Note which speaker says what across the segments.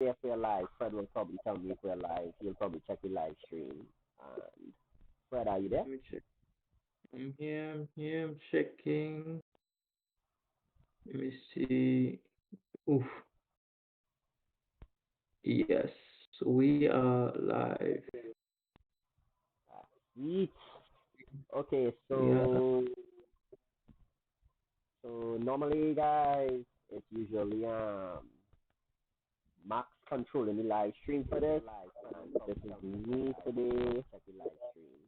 Speaker 1: if we're live. Fred will probably tell me if we're live. He'll probably check the live stream. And Fred, are you there?
Speaker 2: Let me check. I'm checking. Let me see. Oof. Yes, we are live.
Speaker 1: Yeet. Okay,
Speaker 2: Yeah.
Speaker 1: so normally, guys, it's usually Max controlling the live stream for this, and this is me today. Check the live stream.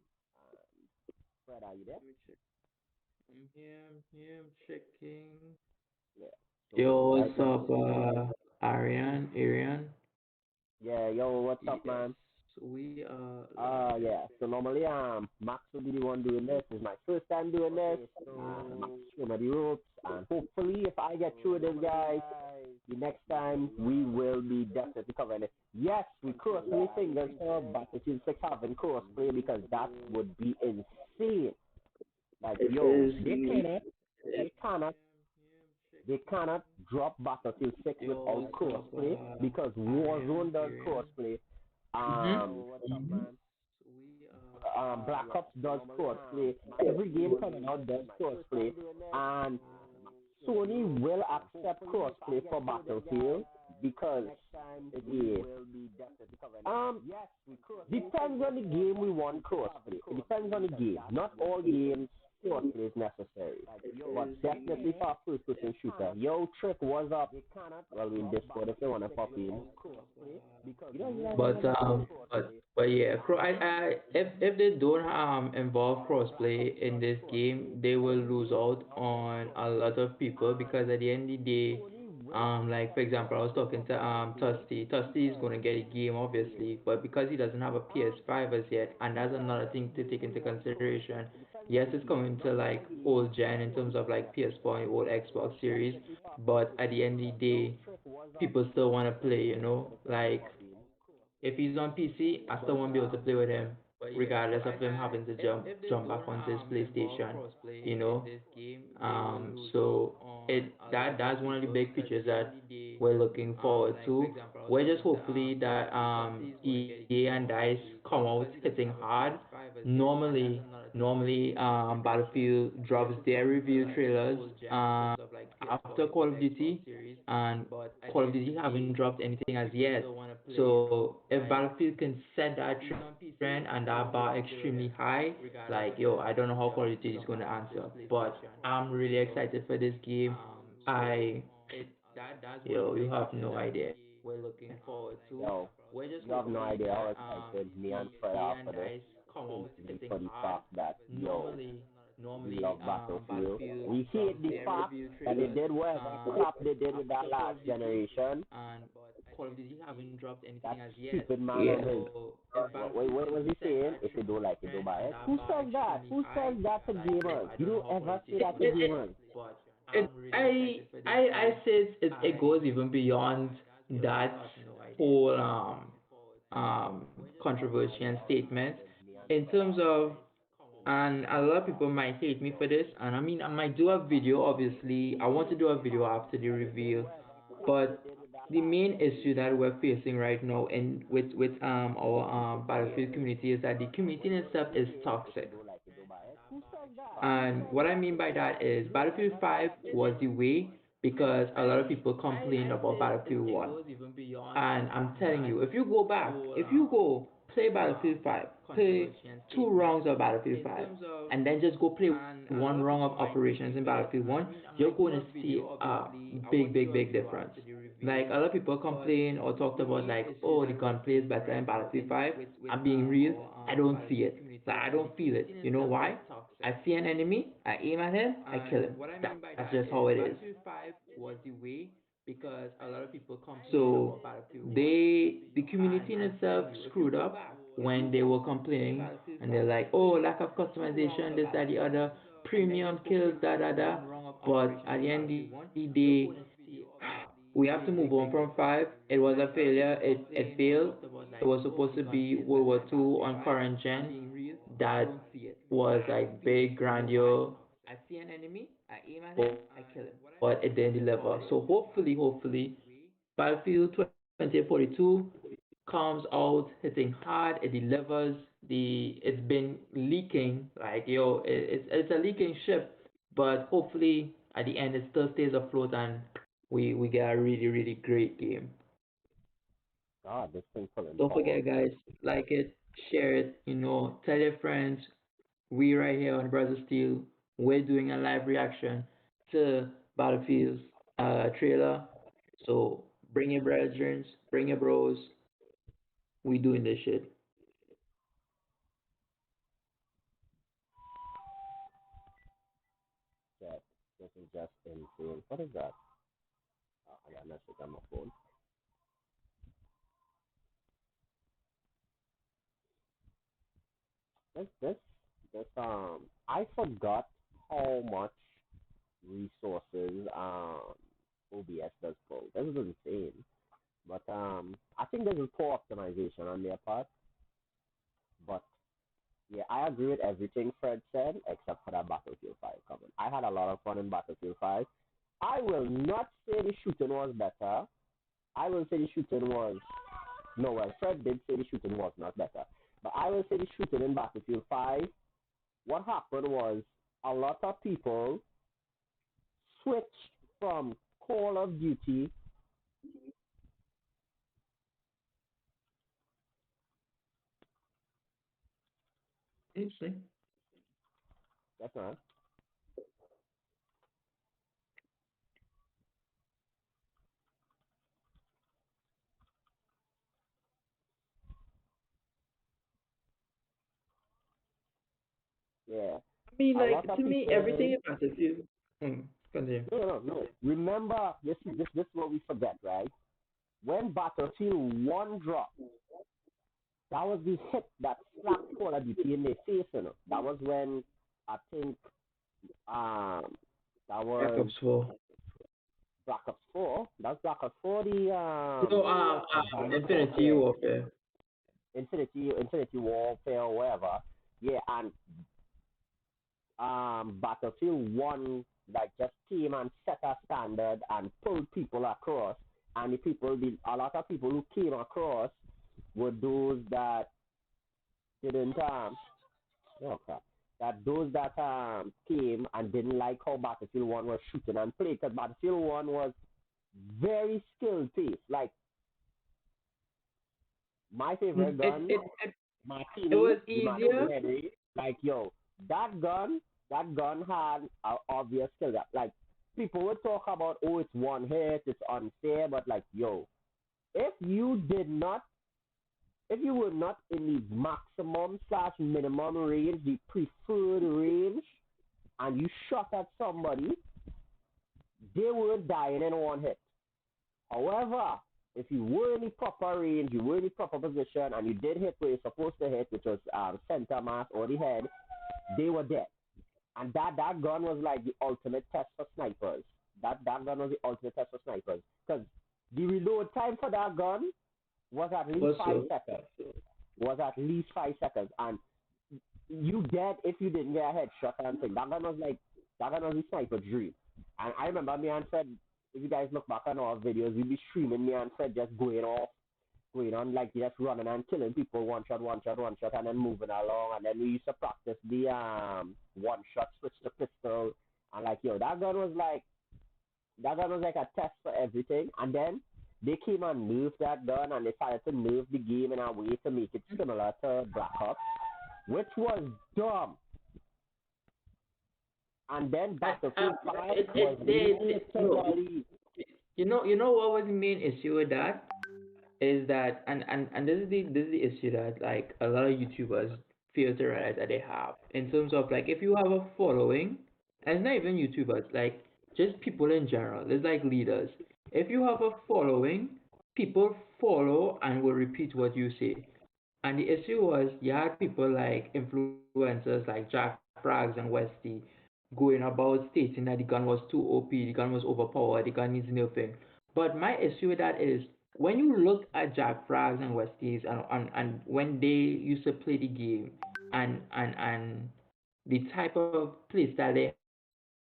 Speaker 1: And Fred, are you there?
Speaker 2: Let me check. I'm checking.
Speaker 1: Yeah. So
Speaker 2: Yo,
Speaker 1: right
Speaker 2: what's
Speaker 1: now,
Speaker 2: up, Arian?
Speaker 1: yeah, yo, what's up,
Speaker 2: Yes,
Speaker 1: man?
Speaker 2: we are live.
Speaker 1: Yeah. So normally, Max will be the one doing this. It's my first time doing this. Max show me the ropes, and hopefully, if I get through this, guys, the next time we will be definitely covering it. Yes, we crossplay fingers for Battlefield 6 having crossplay because that would be insane. Like,
Speaker 2: It
Speaker 1: yo,
Speaker 2: is me.
Speaker 1: they cannot, they cannot drop Battlefield 6
Speaker 2: Yo,
Speaker 1: without
Speaker 2: what's up,
Speaker 1: crossplay because Warzone does
Speaker 2: Arian?
Speaker 1: crossplay.
Speaker 2: Mm-hmm.
Speaker 1: Black Ops does crossplay. Every game coming out does crossplay, and Sony will accept crossplay for Battlefield because it is. Depends on the game we want crossplay. It depends on the game. Not all games crossplay is necessary, but definitely for a first-person shooter. Yo, Trick, what's up? Well, we in Discord if you wanna pop in.
Speaker 2: But yeah, if they don't involve crossplay in this game, they will lose out on a lot of people because at the end of the day, like for example, I was talking to Tusty. Tusty is gonna get a game obviously, but because he doesn't have a PS5 as yet, and that's another thing to take into consideration. Yes, it's coming to like old gen in terms of like PS4 and old Xbox Series, but at the end of the day, people still want to play, like if he's on PC, I still won't be able to play with him, regardless of him having to jump back onto his PlayStation. You know, so that's one of the big features that we're looking forward to. We're just hopefully that EA and Dice come out hitting hard. Normally Battlefield drops their review trailers after Call of Duty, and Call of Duty haven't dropped anything as yet. So if Battlefield can set that trend and that bar extremely high, like yo, I don't know how Call of Duty is going to answer, but I'm really excited for this game. I you have no idea. We're looking forward to.
Speaker 1: Yo,
Speaker 2: We're just
Speaker 1: you have no
Speaker 2: hopefully
Speaker 1: idea how
Speaker 2: that
Speaker 1: excited me and
Speaker 2: EA
Speaker 1: Fred
Speaker 2: and
Speaker 1: are for
Speaker 2: Dice
Speaker 1: this,
Speaker 2: come out
Speaker 1: simply
Speaker 2: hitting
Speaker 1: for the
Speaker 2: hard.
Speaker 1: fact that, yo, we
Speaker 2: Normally
Speaker 1: love Battlefield.
Speaker 2: Battlefield
Speaker 1: We
Speaker 2: drops
Speaker 1: hate the
Speaker 2: their
Speaker 1: fact
Speaker 2: review
Speaker 1: that they
Speaker 2: trailers
Speaker 1: did whatever crap they did with that
Speaker 2: after Call
Speaker 1: last
Speaker 2: of Duty,
Speaker 1: generation.
Speaker 2: and Call of Duty haven't dropped anything
Speaker 1: That
Speaker 2: as yet.
Speaker 1: stupid man of
Speaker 2: Yeah.
Speaker 1: his.
Speaker 2: So if
Speaker 1: What
Speaker 2: Battlefield
Speaker 1: was
Speaker 2: can
Speaker 1: he
Speaker 2: set
Speaker 1: saying?
Speaker 2: that
Speaker 1: If you don't
Speaker 2: trend
Speaker 1: like it,
Speaker 2: and
Speaker 1: don't
Speaker 2: that
Speaker 1: buy it.
Speaker 2: bar
Speaker 1: Who says
Speaker 2: extremely
Speaker 1: that? Who
Speaker 2: high,
Speaker 1: says that to
Speaker 2: like yo, I
Speaker 1: gamers?
Speaker 2: don't
Speaker 1: You
Speaker 2: know
Speaker 1: don't
Speaker 2: how Call of
Speaker 1: ever
Speaker 2: Duty
Speaker 1: say
Speaker 2: is
Speaker 1: that
Speaker 2: going
Speaker 1: to
Speaker 2: to answer,
Speaker 1: gamers.
Speaker 2: but
Speaker 3: it,
Speaker 2: I'm really excited
Speaker 3: I
Speaker 2: for this
Speaker 3: I I
Speaker 2: game.
Speaker 3: said it
Speaker 2: I
Speaker 3: goes even beyond that whole controversy and statement in terms of, and a lot of people might hate me for this, and I mean I might do a video. Obviously I want to do a video after the reveal, but the main issue that we're facing right now and with our battlefield community is that the community in itself is toxic. And what I mean by that is Battlefield 5 was the way because a lot of people complained about Battlefield 1. And I'm telling you, if you go back, if you go play Battlefield 5, play 2 rounds of Battlefield 5, and then just go play 1 round of operations in Battlefield 1, you're going to see a big difference. Like a lot of people complain or talked about like, oh, the gunplay is better in Battlefield 5. I'm being real, I don't see it. Like I don't feel it. You know why? I see an enemy, I aim at him, I kill him. That's just how it is. So the community in itself screwed up when they were complaining and they're like, oh, lack of customization, this, that, the other, premium kills, da da da. But at the end of the day, we have to move on from 5. It was a failure. It failed. It was supposed to be World War II on current gen. That was like big, grandeur, but it didn't deliver. So hopefully, Battlefield 2026 2042 comes out hitting hard. It delivers. It's been leaking like it's a leaking ship, but hopefully at the end it still stays afloat and we get a really great game.
Speaker 1: God, this thing pulling
Speaker 3: Don't
Speaker 1: power.
Speaker 3: forget, guys, like it, share it, tell your friends. We right here on Brazil Steel, we're doing a live reaction to Battlefield's trailer. So bring your brethren, bring your bros. We doing this shit.
Speaker 1: That this is just insane. What is that? I got a message on my phone. This I forgot how much resources OBS does pull. This is insane. But I think this is poor optimization on their part. But yeah, I agree with everything Fred said except for that Battlefield 5 comment. I had a lot of fun in Battlefield 5. I will not say the shooting was better. I will say the shooting was no. Well, Fred did say the shooting was not better, but I will say the shooting in Battlefield 5. What happened was a lot of people switched from Call of Duty.
Speaker 3: Interesting.
Speaker 1: That's right. Yeah,
Speaker 3: I mean,
Speaker 1: a lot
Speaker 3: like
Speaker 1: of
Speaker 3: to me, everything
Speaker 1: people.
Speaker 3: in Battlefield. Continue.
Speaker 1: No. Remember, this is what we forget, right? When Battlefield 1 dropped, that was the hit that slapped Call of Duty in their face, you know. That was when I think um that
Speaker 3: Black
Speaker 1: was
Speaker 3: Ops 4.
Speaker 1: Black Ops 4. That's Black Ops 4, the
Speaker 3: No,
Speaker 1: Advanced
Speaker 3: Infinity
Speaker 1: Warfare,
Speaker 3: Warfare.
Speaker 1: Infinity Warfare, or whatever. Yeah, and Battlefield 1 that just came and set a standard and pulled people across. And a lot of people who came across were those that didn't oh crap, that those that came and didn't like how Battlefield 1 was shooting and played, because Battlefield 1 was very skill based. Like my favorite
Speaker 3: It,
Speaker 1: gun,
Speaker 3: it it it
Speaker 1: Martini,
Speaker 3: was
Speaker 1: the Martini
Speaker 3: easier.
Speaker 1: Henry. Like yo, that gun, that gun had an obvious skill gap. Like people would talk about, oh, it's one hit, it's unfair, but like yo, if you did not, if you were not in the maximum slash minimum range, the preferred range, and you shot at somebody, they were dying in one hit. However, if you were in the proper range, you were in the proper position, and you did hit where you're supposed to hit, which was center mass or the head, they were dead. And that gun was like the ultimate test for snipers. That gun was the ultimate test for snipers. Because the reload time for that gun was at least
Speaker 3: Was
Speaker 1: five
Speaker 3: slow.
Speaker 1: seconds. Was at least 5 seconds. And you dead if you didn't get a headshot and thing. That gun was the sniper's dream. And I remember me and Fred, if you guys look back on our videos, we'd be streaming me and Fred just going off, going on like just running and killing people one shot, and then moving along. And then we used to practice the one shot switch to pistol. And like yo, that gun was like a test for everything. And then they came and nerfed that gun and they decided to nerf the game in a way to make it similar to Black Ops, which was dumb. And then Battlefield 5 was
Speaker 3: No.
Speaker 1: literally.
Speaker 3: You know what was the main issue with that is that, and this is the issue that like a lot of YouTubers fail to realize that they have in terms of like if you have a following, and it's not even YouTubers, like just people in general, it's like leaders. If you have a following, people follow and will repeat what you say. And the issue was you had people like influencers like Jack Frags and Westy going about stating that the gun was too OP, the gun was overpowered, the gun needs nerfing. But my issue with that is when you look at Jack Frags and Westies and when they used to play the game and the type of playstyle they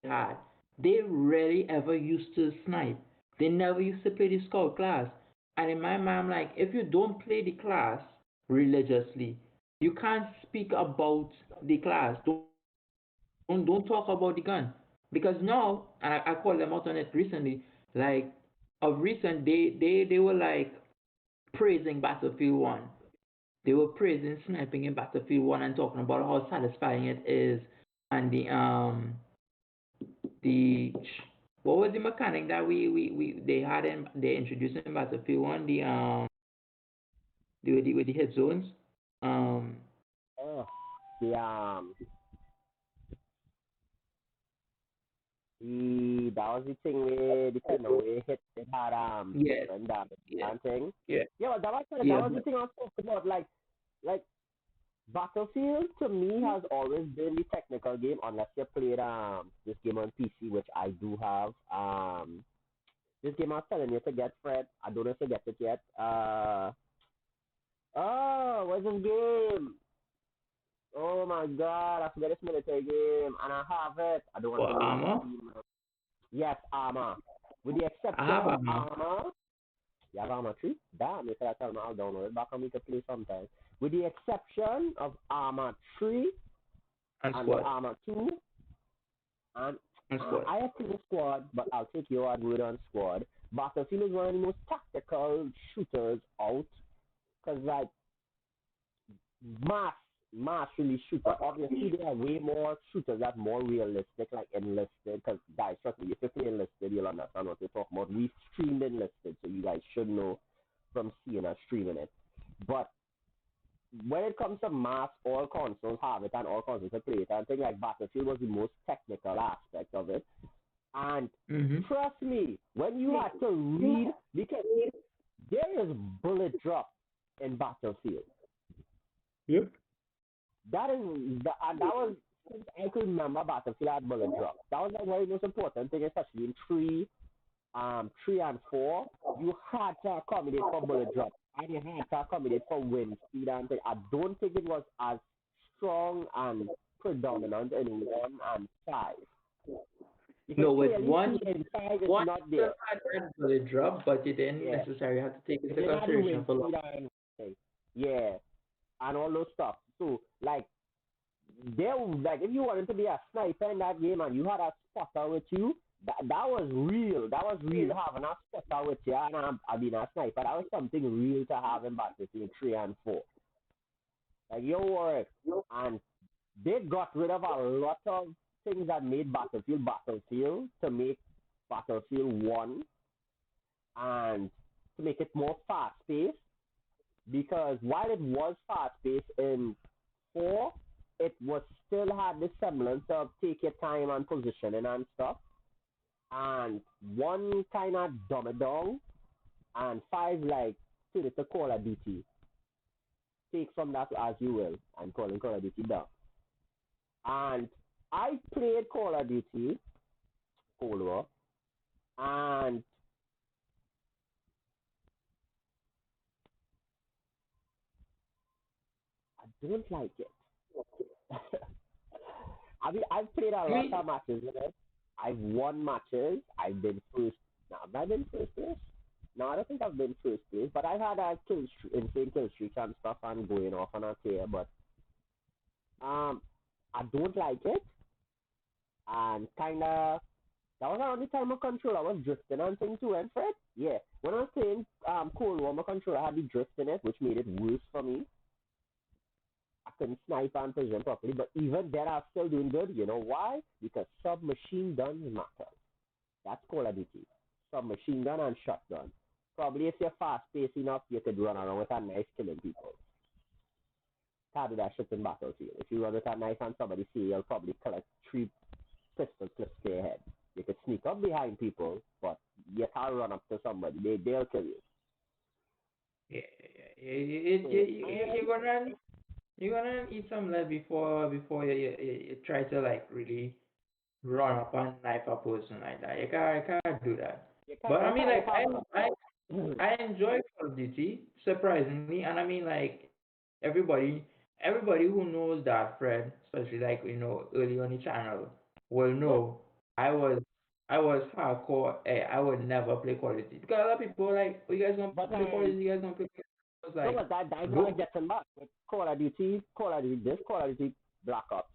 Speaker 3: had, they rarely ever used to snipe. They never used to play the scout class. And in my mind, I'm like, if you don't play the class religiously, you can't speak about the class. Don't talk about the gun. Because now, and I called them out on it recently, like of recent they were like praising Battlefield 1. They were praising sniping in Battlefield 1 and talking about how satisfying it is and the what was the mechanic that we they had in they introduced in Battlefield 1, with the hit zones. Um,
Speaker 1: Oh, the that was the thing where the kind of way it had
Speaker 3: yes,
Speaker 1: different damage
Speaker 3: yes,
Speaker 1: and thing.
Speaker 3: yeah,
Speaker 1: Yeah, but that
Speaker 3: yeah,
Speaker 1: was the thing I was talking about. Like Battlefield to me has always been the technical game unless you played this game on PC, which I do have. This game I was telling you to get, Fred. I don't know if you get it yet. Oh, what's this game? Oh my god, I forget this military game, and I have it. I don't want to
Speaker 3: for
Speaker 1: lose
Speaker 3: armor.
Speaker 1: Steam. Yes, Armor. With the
Speaker 3: I
Speaker 1: exception
Speaker 3: have
Speaker 1: of
Speaker 3: armor
Speaker 1: Armor, you have Armor 3? Damn, you could have told me I'll download it back on me to play sometime. With the exception of Armor 3
Speaker 3: and
Speaker 1: and
Speaker 3: squad
Speaker 1: Armor 2, and
Speaker 3: and squad.
Speaker 1: I have played Squad, but I'll take your word on Squad. Battlefield is one of the most tactical shooters out, because, like, mass mass really shooter. Obviously, there are way more shooters that more realistic, like enlisted. Because guys, trust me, if you play enlisted, you'll understand what we're talking about. We streamed enlisted, so you guys should know from seeing us streaming it. But when it comes to mass, all consoles have it, and all consoles can play it. And I think like Battlefield was the most technical aspect of it. And
Speaker 3: Mhm.
Speaker 1: trust me, when you had to read, because there is bullet drop in Battlefield.
Speaker 3: Yep.
Speaker 1: That was since I could remember Battlefield had bullet drop. That was like one of the most important thing, especially in three and four. You had to accommodate for bullet drop, and you had to accommodate for wind speed and thing. I don't think it was as strong and predominant in one and five. You can
Speaker 3: No, with
Speaker 1: clearly see in five it's
Speaker 3: one
Speaker 1: not
Speaker 3: still
Speaker 1: there.
Speaker 3: had that bullet drop, but you didn't
Speaker 1: Yeah,
Speaker 3: necessarily have to take
Speaker 1: it
Speaker 3: into
Speaker 1: didn't have the
Speaker 3: consideration
Speaker 1: wind
Speaker 3: for long.
Speaker 1: speed and thing. Yeah, and all those stuff. So like there, like if you wanted to be a sniper in that game and you had a spotter with you, that was real. That was real having a spotter with you and I mean a sniper. That was something real to have in Battlefield 3 and 4. Like you were, and they got rid of a lot of things that made Battlefield to make Battlefield 1 and to make it more fast paced. Because while it was fast paced in 4, it was still had the semblance of take your time and positioning and stuff. And 1 kind of dumb it down, and 5 like turn it to Call of Duty. Take from that as you will, and calling Call of Duty down. And I played Call of Duty Cold War, and I don't like it. I mean, I've played a
Speaker 3: I
Speaker 1: lot
Speaker 3: mean,
Speaker 1: of matches with it. I've won matches. I've been first. No, have I been first place? No, I don't think I've been first place. But I've had a insane kill streak and stuff and going off on a tear. But um, I don't like it. And kind of, that was around the time my controller was drifting and things too, and Fred? Yeah. When I was playing Cold War, my controller had the drift in it, which made it worse for me. I couldn't snipe and position properly. But even then, I was still doing good. You know why? Because submachine guns matter. That's Call of Duty. Submachine gun and shotgun. Probably if you're fast paced enough, you could run around with a knife killing people. Can't do that shit in Battlefield. If you run with a knife and somebody see you, you'll probably collect 3 pistol clips to your head. You could sneak up behind people, but you can't run up to somebody. They'll kill you.
Speaker 3: yeah, yeah,
Speaker 1: So,
Speaker 3: you're gonna eat some lead before you try to like really run up and knife a person like that. You can't do that. But I
Speaker 1: you
Speaker 3: mean,
Speaker 1: can't
Speaker 3: like
Speaker 1: have
Speaker 3: I enjoy Call of Duty surprisingly, and I mean like everybody who knows that Fred, especially like early on the channel, will know I was I was hardcore. I would never play Call of Duty because a lot of people were like, "Oh, you guys gonna
Speaker 1: But
Speaker 3: play Call of Duty? You guys gonna play?" Call of Duty?" I was
Speaker 1: no,
Speaker 3: like,
Speaker 1: but that's what I
Speaker 3: "Bro,
Speaker 1: get them back with Call of Duty, this Call of Duty Black Ops.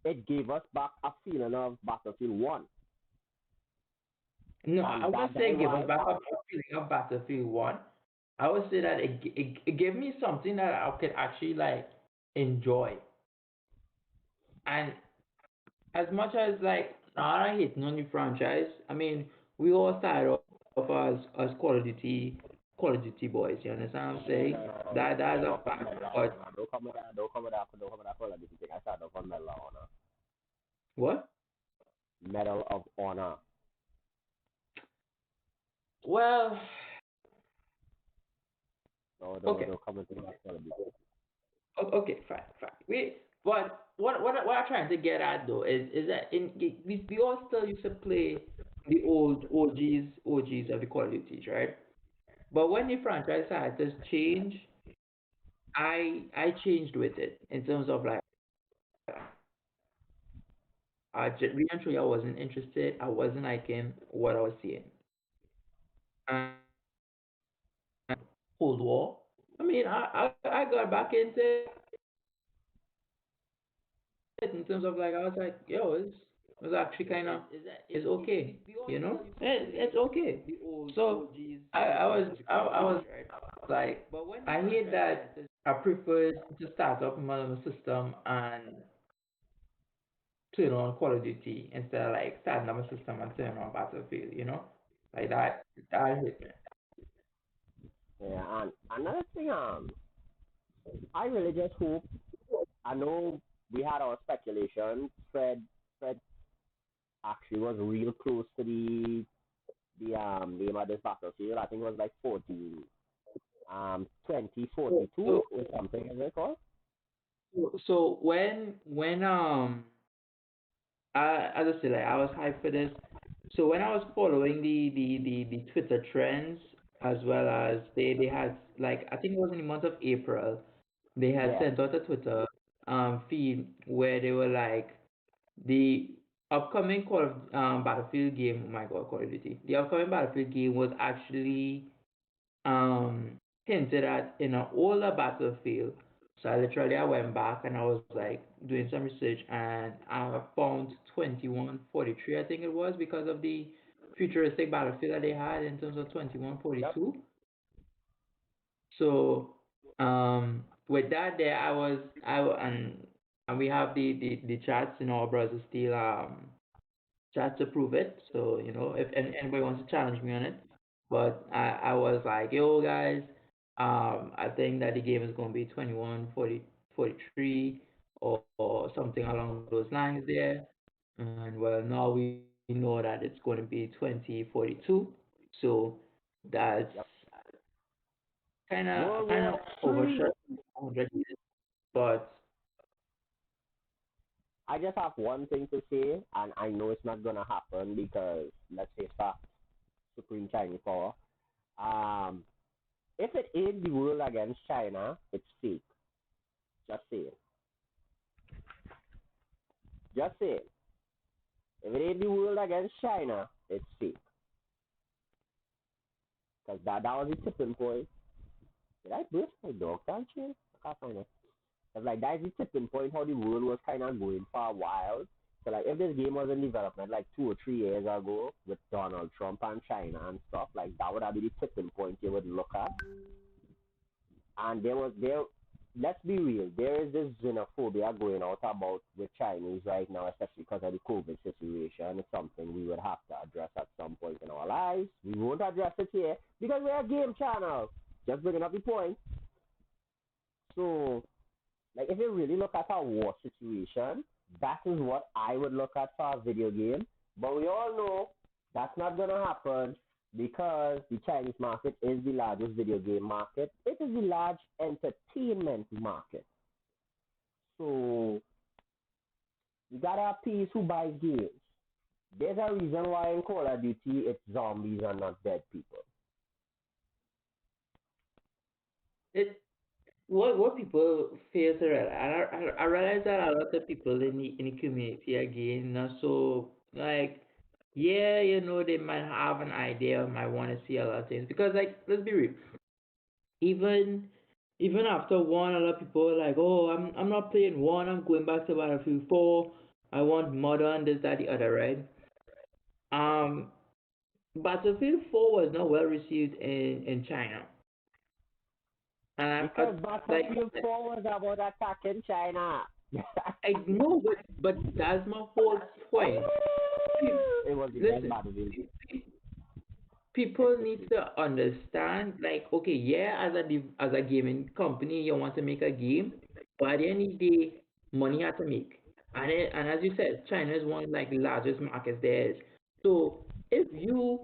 Speaker 1: It gave us back a feeling of Battlefield 1.
Speaker 3: no, I
Speaker 1: And
Speaker 3: wouldn't
Speaker 1: that
Speaker 3: say give us
Speaker 1: why,
Speaker 3: back a feeling of Battlefield 1. I would say that it gave me something that I could actually like enjoy. And as much as like not I hate no new franchise, I mean we all started off as Call of Duty boys. You understand what I'm saying? That's a fact. But
Speaker 1: don't come with that Call of Duty thing. I started off on Medal of Honor.
Speaker 3: what?
Speaker 1: Medal of Honor.
Speaker 3: Well,
Speaker 1: No,
Speaker 3: okay.
Speaker 1: don't come into that Call of Duty.
Speaker 3: Okay, fine, fine. But what I'm trying to get at though is that we all still used to play the old OGs of the Call of Duties, right? But when the franchise had to change, I changed with it in terms of like really and truly I wasn't interested. I wasn't liking what I was seeing. And Cold War. I mean, I got back into it in terms of like I was like, yo, it's actually kind of it's okay, you know, it's okay. So I was like, I hate that I prefer to start up my own system and turn on Call of Duty instead of like starting up my system and turn on Battlefield, you know, like that. I hate it.
Speaker 1: Yeah, and another thing, I really just hope. I know we had our speculation. Fred actually was real close to the name of this battlefield. I think it was like 2042
Speaker 3: So
Speaker 1: or something, as it called.
Speaker 3: so when as I said, like I was hyped for this. So when I was following the Twitter trends as well as they had like I think it was in the month of April, they had
Speaker 1: Yeah.
Speaker 3: sent out a Twitter feed where they were like the upcoming Call of Battlefield game. Oh my God, Call of Duty. The upcoming Battlefield game was actually hinted at in an older Battlefield. So I went back and I was like doing some research and I found 2143 I think it was because of the futuristic battlefield that they had in terms of
Speaker 1: Yep.
Speaker 3: 2142. So with that there and we have the chats in our browser still just to prove it. So, you know, if anybody wants to challenge me on it. But I was like, yo, guys, I think that the game is going to be 21-43 or something along those lines there. And well, now we know that it's going to be 2042. So that's
Speaker 1: Yep.
Speaker 3: kind
Speaker 1: World
Speaker 3: of
Speaker 1: War
Speaker 3: overshot
Speaker 1: Three.
Speaker 3: 100 years. But
Speaker 1: I just have one thing to say, and I know it's not gonna happen because let's face that Supreme Chinese power. Um, if it ain't the world against China, it's fake. Just say it. Just say it. If it ain't the world against China, it's fake. Because that was the tipping point. Did I burst my dog down chain? I can't find it. Cause like that's the tipping point how the world was kind of going for a while. So like if this game was in development like 2 or 3 years ago with Donald Trump and China and stuff, like that would have been the tipping point you would look at. And there. Let's be real. There is this xenophobia going out about with Chinese right now, especially because of the COVID situation. It's something we would have to address at some point in our lives. We won't address it here because we're a game channel. Just bringing up the point. So like if you really look at our war situation, that is what I would look at for a video game. But we all know that's not gonna happen because the Chinese market is the largest video game market. It is the large entertainment market. So you gotta appease who buys games. There's a reason why in Call of Duty it's zombies and not dead people.
Speaker 3: it what people fail to realize, I realize that a lot of people in the community again not so like Yeah, they might have an idea, might want to see a lot of things. Because, like, let's be real, even even after one, a lot of people are like, oh, I'm not playing one, I'm going back to Battlefield 4. I want modern, this, that, the other, right? Um, Battlefield 4 was not well received in China. And
Speaker 1: Because
Speaker 3: like,
Speaker 1: Battlefield 4 was about attacking China.
Speaker 3: I know, but that's my whole point.
Speaker 1: It was the best
Speaker 3: Listen,
Speaker 1: Battlefield.
Speaker 3: people need to understand, like, okay, yeah, as a gaming company, you want to make a game, but at the end of the day, money has to make. And as you said, China is one of, like, the largest markets there is. So if you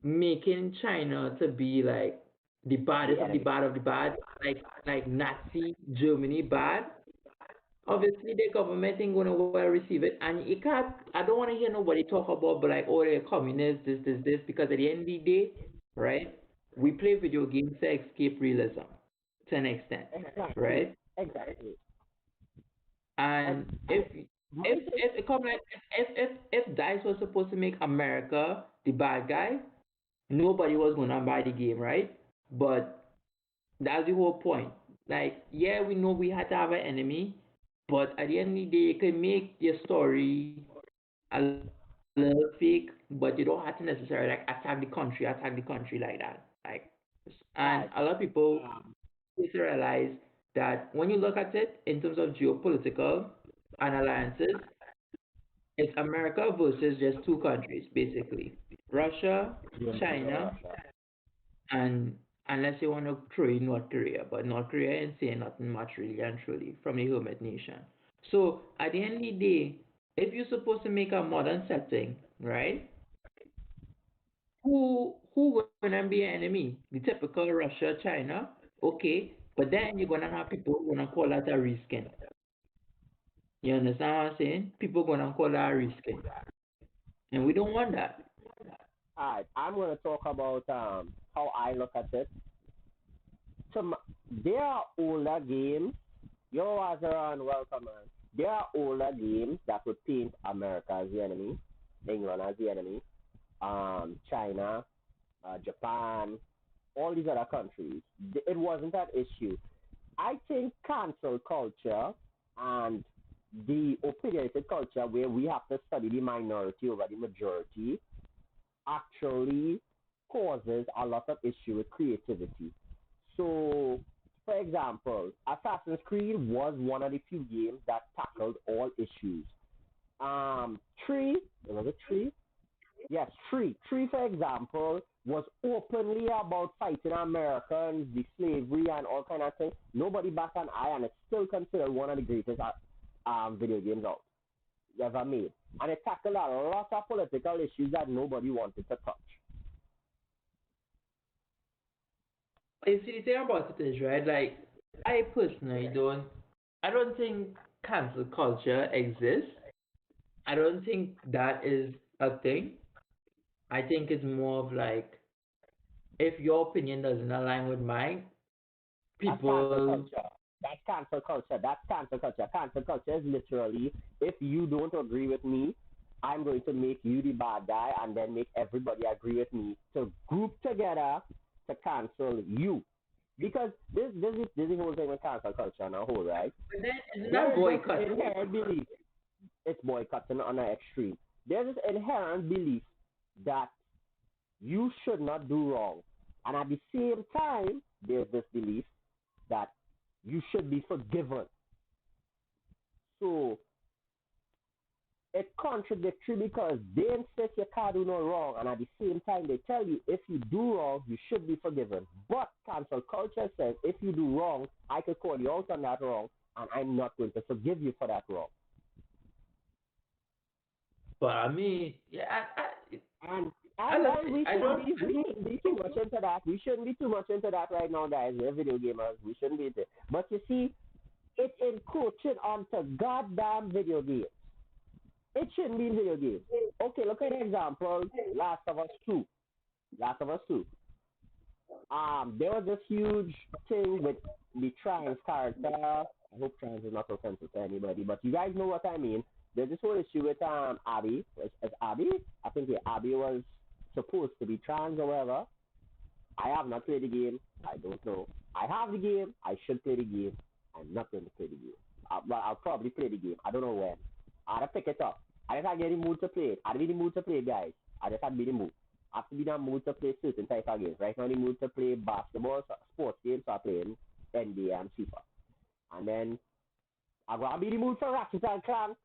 Speaker 3: making China to be like the
Speaker 1: The
Speaker 3: baddest of the
Speaker 1: enemy.
Speaker 3: bad of the bad, like Nazi Germany bad, obviously the government ain't gonna well receive it. And you can't, I don't wanna hear nobody talk about, but, like, oh, they're communists, this, because at the end of the day, right, we play video games to escape realism to an extent,
Speaker 1: Exactly.
Speaker 3: right?
Speaker 1: Exactly.
Speaker 3: And
Speaker 1: And my thing,
Speaker 3: if it come like, if DICE was supposed to make America the bad guy, nobody was gonna buy the game, right? But that's the whole point. Like, yeah, we know we had to have an enemy, but at the end of the day, you can make your story a little fake, but you don't have to necessarily, like, attack the country like that. Like, and a lot of
Speaker 1: alright,
Speaker 3: people need to realize that when you look at it in terms of geopolitical and alliances, it's America versus just two countries, basically, Russia, China,
Speaker 1: Russia.
Speaker 3: and unless you want to throw in North Korea, but North Korea ain't saying nothing much really and truly from the hermit nation. So at the end of the day, if you're supposed to make a modern setting, right? Who gonna be an enemy? The typical Russia, China, okay, but then you're gonna have people who gonna call that a reskin. You understand what I'm saying? People gonna call that a reskin, and we don't want that.
Speaker 1: Alright, I'm gonna talk about how I look at it. There are older games. Yo, Azaran, welcome, man. There are older games that would paint America as the enemy, England as the enemy, China, Japan, all these other countries. It wasn't that issue. I think cancel culture and the opinionated culture where we have to study the minority over the majority actually causes a lot of issue with creativity. So, for example, Assassin's Creed was one of the few games that tackled all issues. Tree, was it Tree? Yes, Tree. Tree, for example, was openly about fighting Americans, the slavery, and all kind of things. Nobody bat an eye, and it's still considered one of the greatest video games out ever made. And it tackled a lot of political issues that nobody wanted to touch.
Speaker 3: You see, the thing about it is, right, like, I personally I don't think cancel culture exists. I don't think that is a thing. I think it's more of like, if your opinion doesn't align with mine,
Speaker 1: That's cancel
Speaker 3: people.
Speaker 1: culture. That's cancel culture. That's cancel culture. Cancel culture is literally if you don't agree with me, I'm going to make you the bad guy and then make everybody agree with me to group together to cancel you. Because this is the whole thing with cancel culture and a whole, right?
Speaker 3: But then isn't
Speaker 1: There
Speaker 3: that
Speaker 1: is this
Speaker 3: boycott?
Speaker 1: inherent belief. It's boycotting on an extreme. There's this inherent belief that you should not do wrong. And at the same time, there's this belief that you should be forgiven. So it's contradictory because they insist you can't do no wrong, and at the same time they tell you if you do wrong, you should be forgiven. But cancel culture says if you do wrong, I could call you out on that wrong, and I'm not going to forgive you for that wrong.
Speaker 3: But I mean, yeah,
Speaker 1: And
Speaker 3: I
Speaker 1: and
Speaker 3: let's
Speaker 1: well,
Speaker 3: say I don't.
Speaker 1: we shouldn't be too much into that. We shouldn't be too much into that right now, guys. We're video gamers. We shouldn't be into it. But you see, it's encroaching onto goddamn video games. It shouldn't be in video games. Okay, look at the example. Last of Us 2. Last of Us 2. There was this huge thing with the trans character. I hope trans is not offensive to anybody, but you guys know what I mean. There's this whole issue with Abby. Is Abby? I think yeah, Abby was supposed to be trans or whatever. I have not played the game. I don't know. I have the game. I should play the game. I'm not going to play the game. Well, I'll probably play the game. I don't know when. I'll pick it up. I just have to get in the mood to play it. I'll be in the mood to play it, guys. I just have to be in the mood. I have to be in the mood to play certain type of games. Right now, I'm in the mood to play basketball, so sports games, so I'm playing NBA and FIFA. And then I'm going to be in the mood for Ratchet and Clank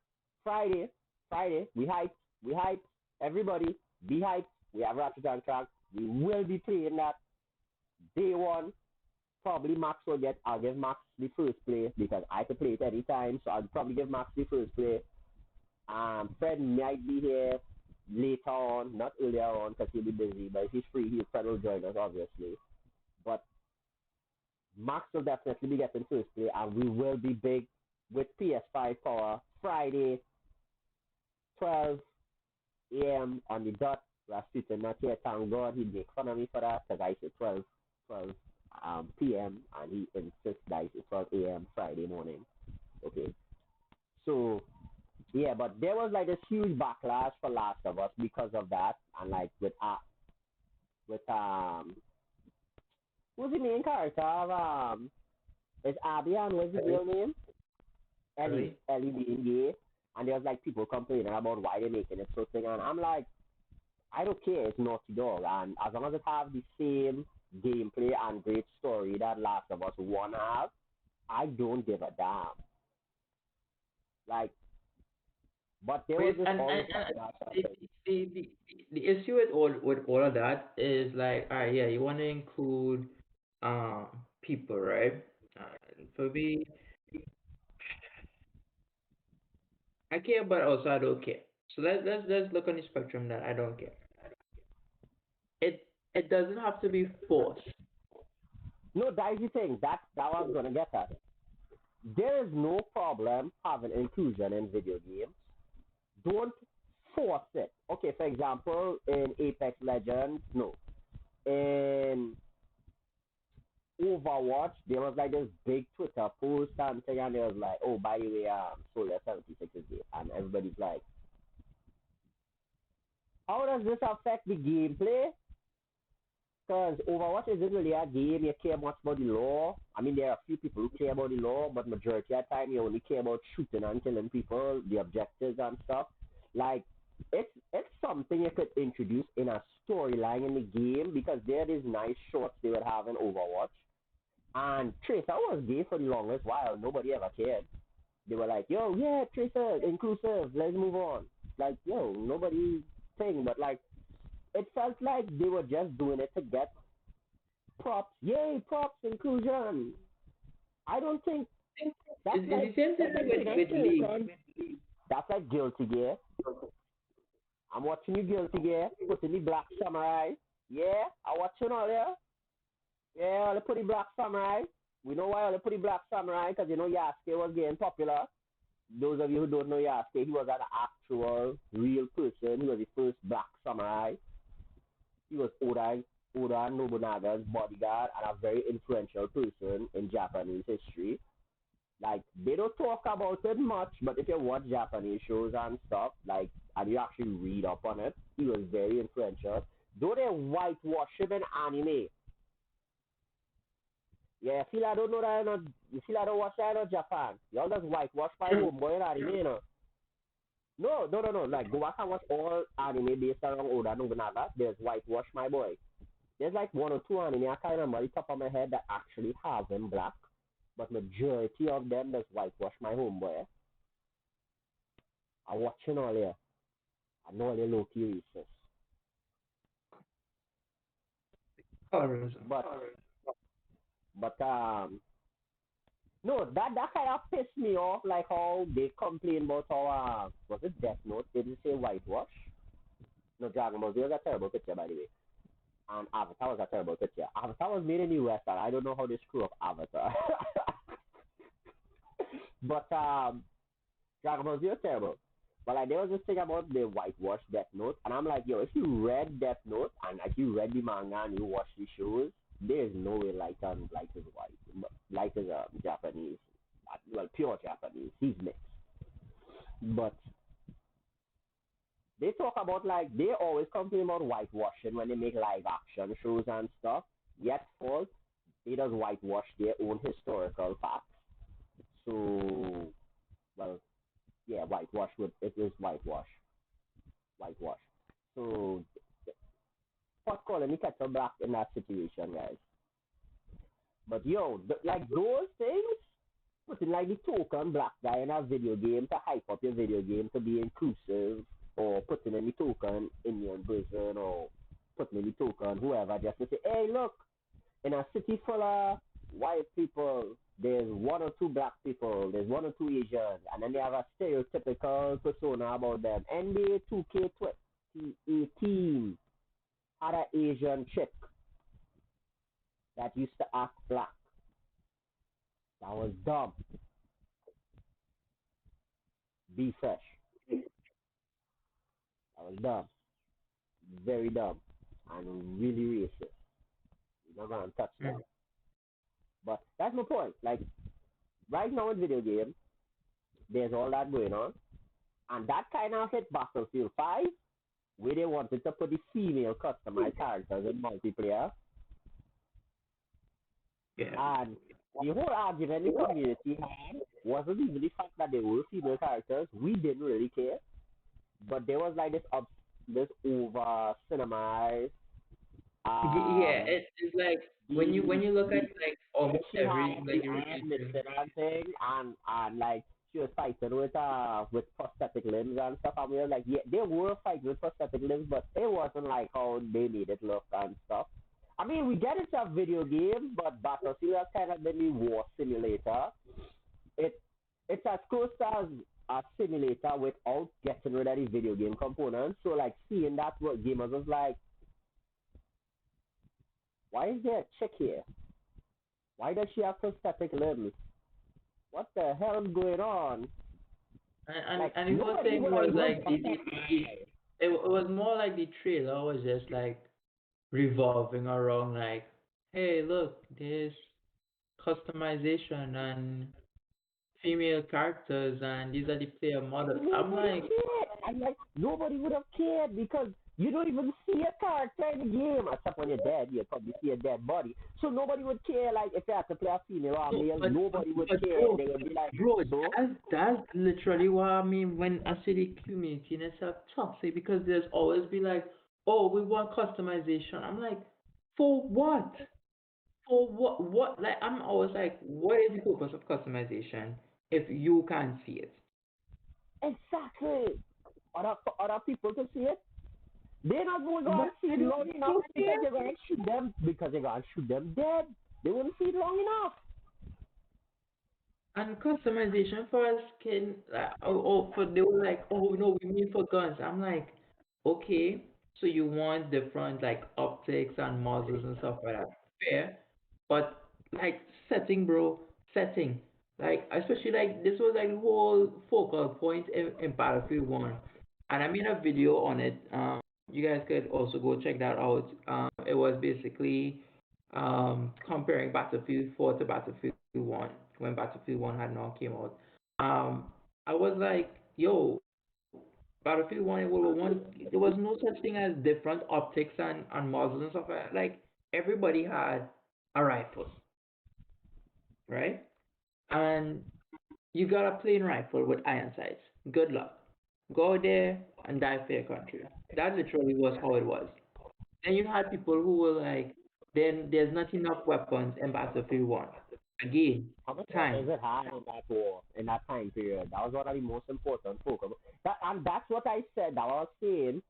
Speaker 1: Friday. Friday. We hype. We hype. Everybody, be hyped. We have Ratchet and Clank. We will be playing that day one. Probably Max will get. I'll give Max the first play because I can play it anytime. So I'll probably give Max the first play. Fred might be here later on, not earlier on because he'll be busy. But if he's free, Fred will join us obviously. But Max will definitely be getting first play, and we will be big with PS5 power Friday, 12 a.m. on the dot. Rasputin not here. Thank God he make fun of me for that because I said 12 p.m. and he insists that it's 12 a.m. Friday morning. Okay. So, yeah, but there was like a huge backlash for Last of Us because of that. And like with who's the main character of it's Abby and what's the
Speaker 3: Ellie,
Speaker 1: real name? Ellie.
Speaker 3: Ellie.
Speaker 1: Ellie being gay. And there was like people complaining about why they're making it so thing. And I'm like, I don't care. It's Naughty Dog, and as long as it have the same gameplay and great story that Last of Us One have, I don't give a damn. Like, but there was
Speaker 3: Wait,
Speaker 1: this always
Speaker 3: and
Speaker 1: backlash.
Speaker 3: the, the issue with all of that is like, all right, yeah, you want to include people, right? For me, I care, but also I don't care. So let's look on the spectrum that I don't care. It doesn't have to be forced.
Speaker 1: No, that is the thing. That was gonna get at. There is no problem having inclusion in video games. Don't force it. Okay, for example, in Apex Legends, no. In Overwatch, there was like this big Twitter post and thing, and it was like, oh, by the way, Soldier 76 is here. And everybody's like, how does this affect the gameplay? Because Overwatch isn't really a game you care much about the lore. I mean, there are a few people who care about the lore, but majority of the time you only care about shooting and killing people, the objectives and stuff. Like, it's something you could introduce in a storyline in the game because there are these nice shorts they would have in Overwatch. And Tracer was gay for the longest while. Nobody ever cared. They were like, yo, yeah, Tracer, inclusive, let's move on. Like, yo, nobody thing, but like, it felt like they were just doing it to get props. Yay, props, inclusion. I don't think that's
Speaker 3: It's
Speaker 1: like
Speaker 3: the same thing
Speaker 1: that's like
Speaker 3: with
Speaker 1: saying
Speaker 3: League.
Speaker 1: that's like Guilty Gear. I'm watching you Guilty Gear, putting the Black Samurai. Yeah, I watching all there. Yeah, all the pretty Black Samurai. We know why all the pretty Black Samurai, because you know Yasuke was getting popular. Those of you who don't know Yasuke, he was an actual, real person. He was the first Black Samurai. He was Oda Nobunaga's bodyguard and a very influential person in Japanese history. Like, they don't talk about it much, but if you watch Japanese shows and stuff, like, and you actually read up on it, he was very influential. Though they whitewash him in anime, yeah, I feel I don't know that I not, you feel I don't watch that in Japan. Y'all just whitewash my homeboy in anime, you know. No. Like, go back and watch all anime based around Oda Nobunaga. There's whitewash my boy. There's like one or two anime I can't remember the top of my head that actually have him black, but majority of them just whitewash my homeboy. I'm watching all here. I know they're low key racist.
Speaker 3: Colorism.
Speaker 1: But no, that kind of pissed me off. Like how they complain about how was it Death Note? Did it say whitewash? No, Dragon Ball Z was a terrible picture by the way. And Avatar was a terrible picture. Avatar was made in the US, and I don't know how they screw up Avatar. But Dragon Ball Z was terrible. But like there was this thing about the whitewash Death Note, and I'm like, yo, if you read Death Note and like you read the manga and you watch the shows, there's no way Light is white. Light is Japanese, well pure Japanese. He's mixed, but They talk about like they always complain about whitewashing when they make live action shows and stuff. Yet fault they does whitewash their own historical facts. So well, yeah, whitewash would it is whitewash. So what calling me catch a black in that situation, guys. But yo, like those things, putting like the token black guy in a video game to hype up your video game to be inclusive, or putting any token Indian person, or putting any token whoever just to say, hey, look, in a city full of white people, there's one or two black people, there's one or two Asians, and then they have a stereotypical persona about them. NBA 2K2018 had an Asian chick that used to act black. That was dumb. Be fresh. That was dumb. Very dumb. And really racist. You're not gonna touch that.
Speaker 2: Mm.
Speaker 1: But that's my point. Like right now in video games, there's all that going on. And that kind of hit Battlefield 5, where they wanted to put the female customized characters in multiplayer.
Speaker 2: Yeah.
Speaker 1: And the whole argument the community had wasn't even the fact that they were female characters. We didn't really care. But there was like this over cinemized
Speaker 2: Yeah,
Speaker 1: um
Speaker 2: it's like when
Speaker 1: the
Speaker 2: you look at like almost
Speaker 1: she
Speaker 2: every
Speaker 1: had
Speaker 2: like
Speaker 1: the
Speaker 2: the
Speaker 1: arm
Speaker 2: religion.
Speaker 1: missing and thing, and like she was fighting with prosthetic limbs and stuff. And we were like, yeah, they were fighting with prosthetic limbs, but it wasn't like how they made it look and stuff. I mean, we get into video games, but Battlefield has kind of been the war simulator. It it's as close as a simulator without getting rid of the video game components. So like seeing that, what gamers was like, why is there a chick here? Why does she have prosthetic limbs? What the hell is going on? Like
Speaker 2: And the whole
Speaker 1: nobody
Speaker 2: thing
Speaker 1: would
Speaker 2: was
Speaker 1: have even
Speaker 2: like
Speaker 1: got that high.
Speaker 2: it was more like the trailer was just like revolving around like, hey, look, there's customization and female characters and these are the player models. I'm
Speaker 1: Nobody
Speaker 2: like,
Speaker 1: cared. And like nobody would have cared because you don't even see a character in the game except when you're dead. You probably see a dead body. So nobody would care. Like if you had to play a female or a
Speaker 2: no,
Speaker 1: male, nobody would
Speaker 2: but
Speaker 1: care. They would be like,
Speaker 2: bro,
Speaker 1: so
Speaker 2: that's literally what I mean when I say the community in itself toxic because there's always be like, oh, we want customization. I'm like, for what? For what? What? Like, I'm always like, what is the purpose of customization if you can't see it?
Speaker 1: exactly. Other people to see it. They're not going to go
Speaker 2: But
Speaker 1: and see
Speaker 2: I
Speaker 1: it long enough
Speaker 2: don't
Speaker 1: because
Speaker 2: care.
Speaker 1: they're going to shoot them because they're going to shoot them dead. They wouldn't see it long enough.
Speaker 2: And customization for a skin, like, for they were like, oh no, we need for guns. I'm like, okay, so you want different like optics and muzzles and stuff like that. Fair, but like setting, bro, setting. Like especially like this was like the whole focal point in Battlefield 1, and I made a video on it. You guys could also go check that out. It was basically comparing Battlefield 4 to Battlefield 1 when Battlefield 1 had not came out. Um, I was like, yo, Battlefield 1 and World War 1, there was no such thing as different optics and muzzles and stuff like that. Like, everybody had a rifle, right? And you got a plain rifle with iron sights. Good luck. Go there and die for your country. That literally was how it was. Then you had people who were like, then there's not enough weapons in Battlefield 1. Again,
Speaker 1: How much
Speaker 2: time.
Speaker 1: weapons it had in that war, in that time period? That was one of the most important focus. And that's what I said. That I was saying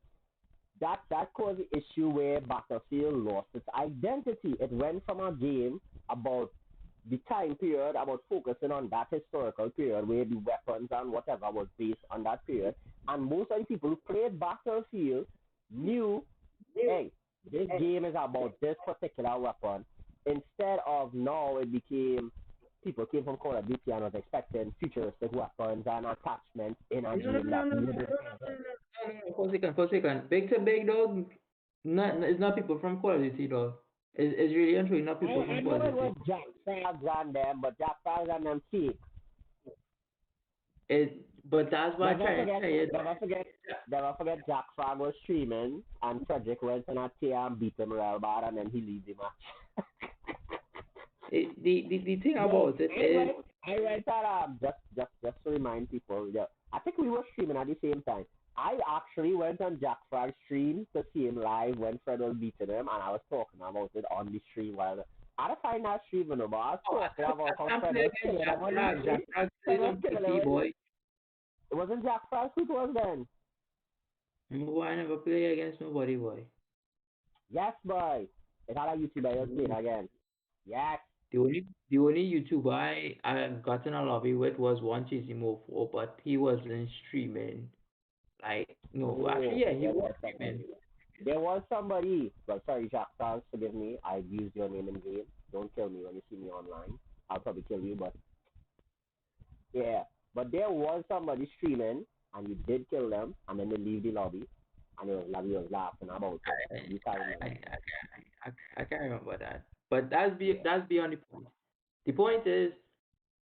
Speaker 1: that caused the issue where Battlefield lost its identity. It went from a game about the time period, about focusing on that historical period where the weapons and whatever was based on that period. And most of the people who played Battlefield knew, hey, this game is about this particular weapon. Instead of now it became people came from Call of Duty and was expecting futuristic weapons and attachments in a
Speaker 2: No, no,
Speaker 1: game
Speaker 2: no,
Speaker 1: that
Speaker 2: no, no, no, no,
Speaker 1: wouldn't
Speaker 2: no,
Speaker 1: have it.
Speaker 2: no, no, for a second, for a second. Big to big, dog. Not, it's not people from quality, dog. It's really and truly not people
Speaker 1: I
Speaker 2: from
Speaker 1: know it
Speaker 2: quality.
Speaker 1: was Jack Frogs on them, but Jack Frogs on them fake.
Speaker 3: But that's why I
Speaker 1: Never
Speaker 3: try to
Speaker 1: forget,
Speaker 3: tell you.
Speaker 1: never forget, never forget Jack Frog was streaming and Frederick went in a tear and beat him real bad and then he leaves the match.
Speaker 3: The thing
Speaker 1: Yo,
Speaker 3: about it
Speaker 1: I
Speaker 3: is,
Speaker 1: went, I went that just to remind people. Yeah, I think we were streaming at the same time. I actually went on Jack Frog's stream to see him live when Fred was beating him, and I was talking about it on the stream. While I don't find that stream, but I was
Speaker 3: oh,
Speaker 1: talking about
Speaker 3: I
Speaker 1: how
Speaker 3: can't
Speaker 1: Fred
Speaker 3: play
Speaker 1: was
Speaker 3: against
Speaker 1: killing him
Speaker 3: Jack
Speaker 1: on
Speaker 3: Frog.
Speaker 1: the
Speaker 3: Jack Frog
Speaker 1: Fred
Speaker 3: plays
Speaker 1: was
Speaker 3: on
Speaker 1: killing
Speaker 3: PC,
Speaker 1: him.
Speaker 3: boy.
Speaker 1: It wasn't Jack Frog who it was then.
Speaker 3: Boy, I never play against nobody, boy.
Speaker 1: Yes, boy. It's not a YouTuber you're playing again. Yes.
Speaker 3: The only YouTuber I got in a lobby with was one Cheesy Mofo, but he wasn't streaming. Like, no, actually,
Speaker 1: Oh,
Speaker 3: yeah, he
Speaker 1: there
Speaker 3: was
Speaker 1: was
Speaker 3: streaming.
Speaker 1: somebody. There was somebody. Well, sorry, Jack Charles, forgive me. I used your name in game. Don't kill me when you see me online. I'll probably kill you, but yeah. But there was somebody streaming, and you did kill them, and then they leave the lobby, and he was laughing about it.
Speaker 3: I,
Speaker 1: You can't
Speaker 3: I, I,
Speaker 1: remember.
Speaker 3: I can't remember that. But
Speaker 1: Yeah.
Speaker 3: that's beyond the point. The point is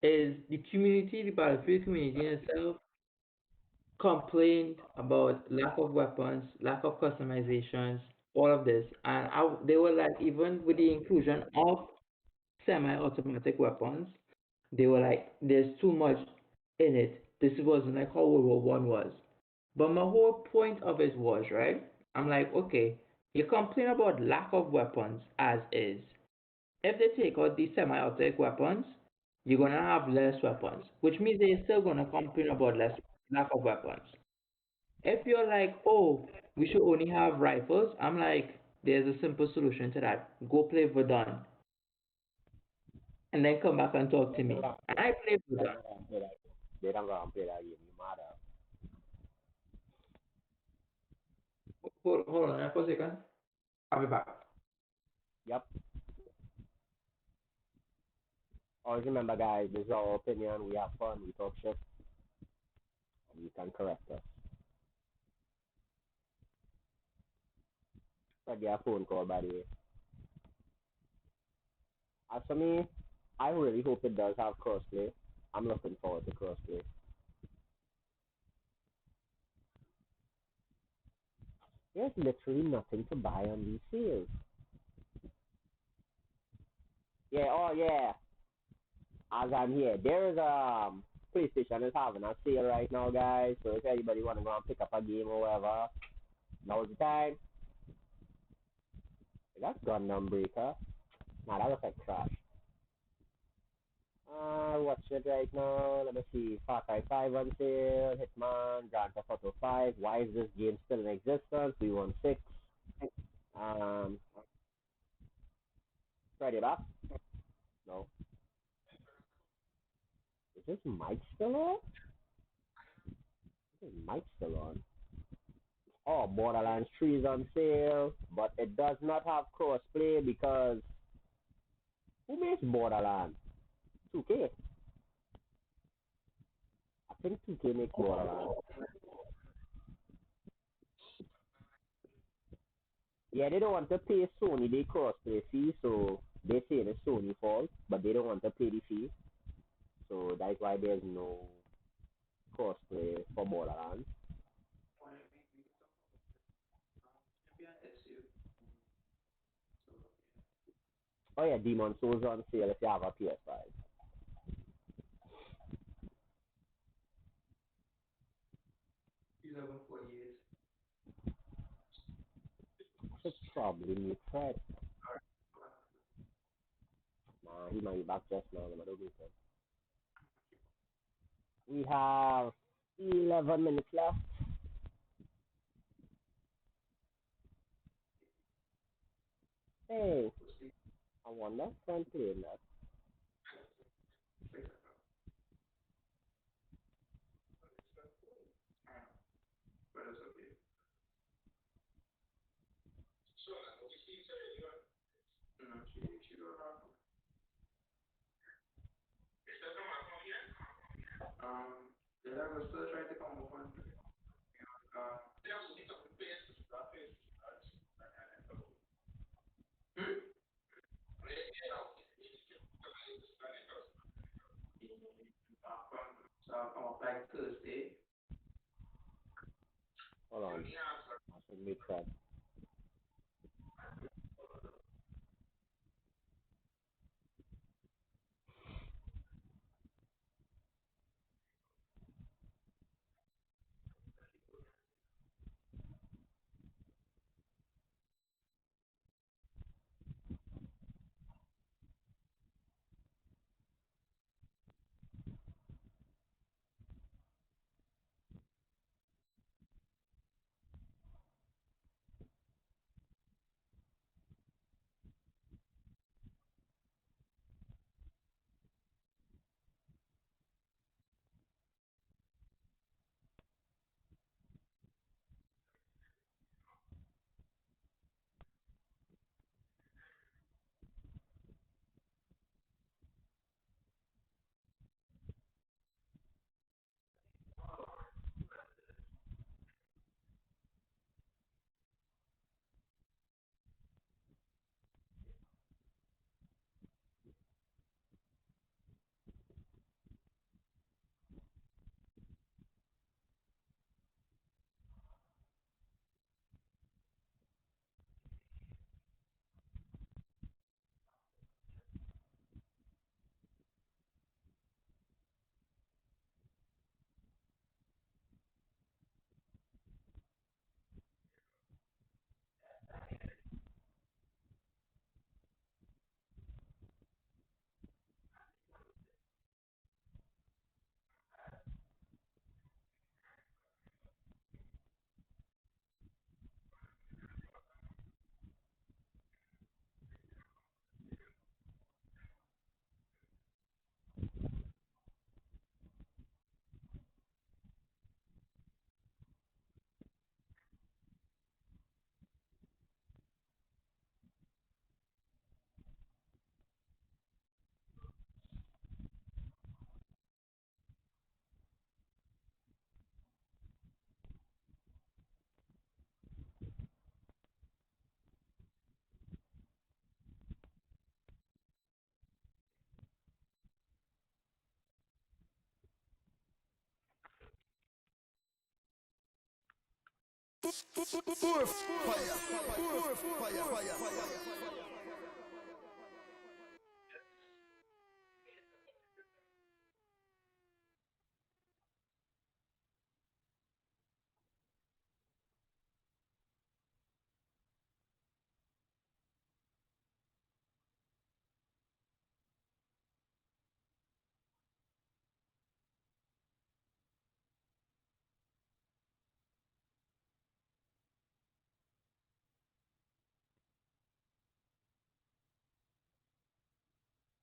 Speaker 3: the community, the Battlefield community in itself complained about lack of weapons, lack of customizations, all of this, and they were like, even with the inclusion of semi-automatic weapons, they were like, there's too much in it. This wasn't like how World War I was. But my whole point of it was, right? I'm like, okay, you complain about lack of weapons as is. If they take out the semi-automatic weapons, you're gonna have less weapons, which means they're still gonna complain about less lack of weapons. If you're like, oh, we should only have rifles, I'm like, there's a simple solution to that. Go play Verdun, and then come back and talk to me. And I play
Speaker 1: They
Speaker 3: Verdun.
Speaker 1: don't go and play that game. They don't go and play that game. You mad at?
Speaker 3: Hold on for a second. I'll be back.
Speaker 1: Yep. Always remember, guys, this is our opinion. We have fun. We talk shit, and you can correct us. I get a phone call, by the way. As for me, I really hope it does have crossplay. I'm looking forward to crossplay. There's literally nothing to buy on these sales. Yeah, oh yeah. As I'm here, there is PlayStation is having a sale right now, guys. So if anybody wanna go and pick up a game or whatever, now's the time. That's Gundam Breaker. Nah, that looks like trash. Watch it right now. Let me see. Far Cry 5 on sale. Hitman. Grand Theft Auto 5. Why is this game still in existence? 316. Um, Friday back? No. Is this mic still on? Is mic still on? Oh, Borderlands 3 is on sale, but it does not have crossplay because who makes Borderlands? 2K. I think 2K makes Borderlands. Yeah, they don't want to pay Sony the crossplay fee, so they say it's Sony fault, but they don't want to pay the fee, so that's why there's no crossplay for Borderlands. Oh yeah, Demon Souls on sale if you have a PS5. Should probably need Fred. Nah, he might be back just now. Let me do it. We have 11 minutes left. Hey, I wonder if I'm playing that. Great friend.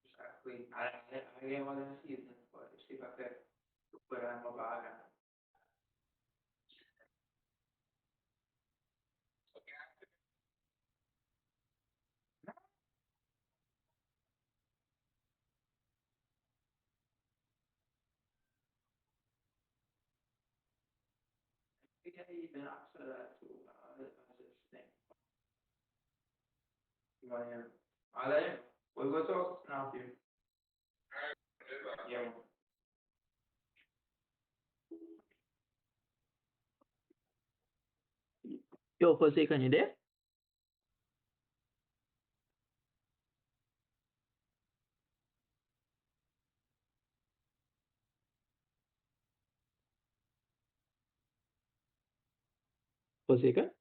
Speaker 3: Exactly. I didn't want to see it, but see if I could put on my bag. Yeah, even after that too. That's his thing. Yeah. Ale, we go talk now, dude. Yeah. Yo, Forsaken, you there? Forsaken?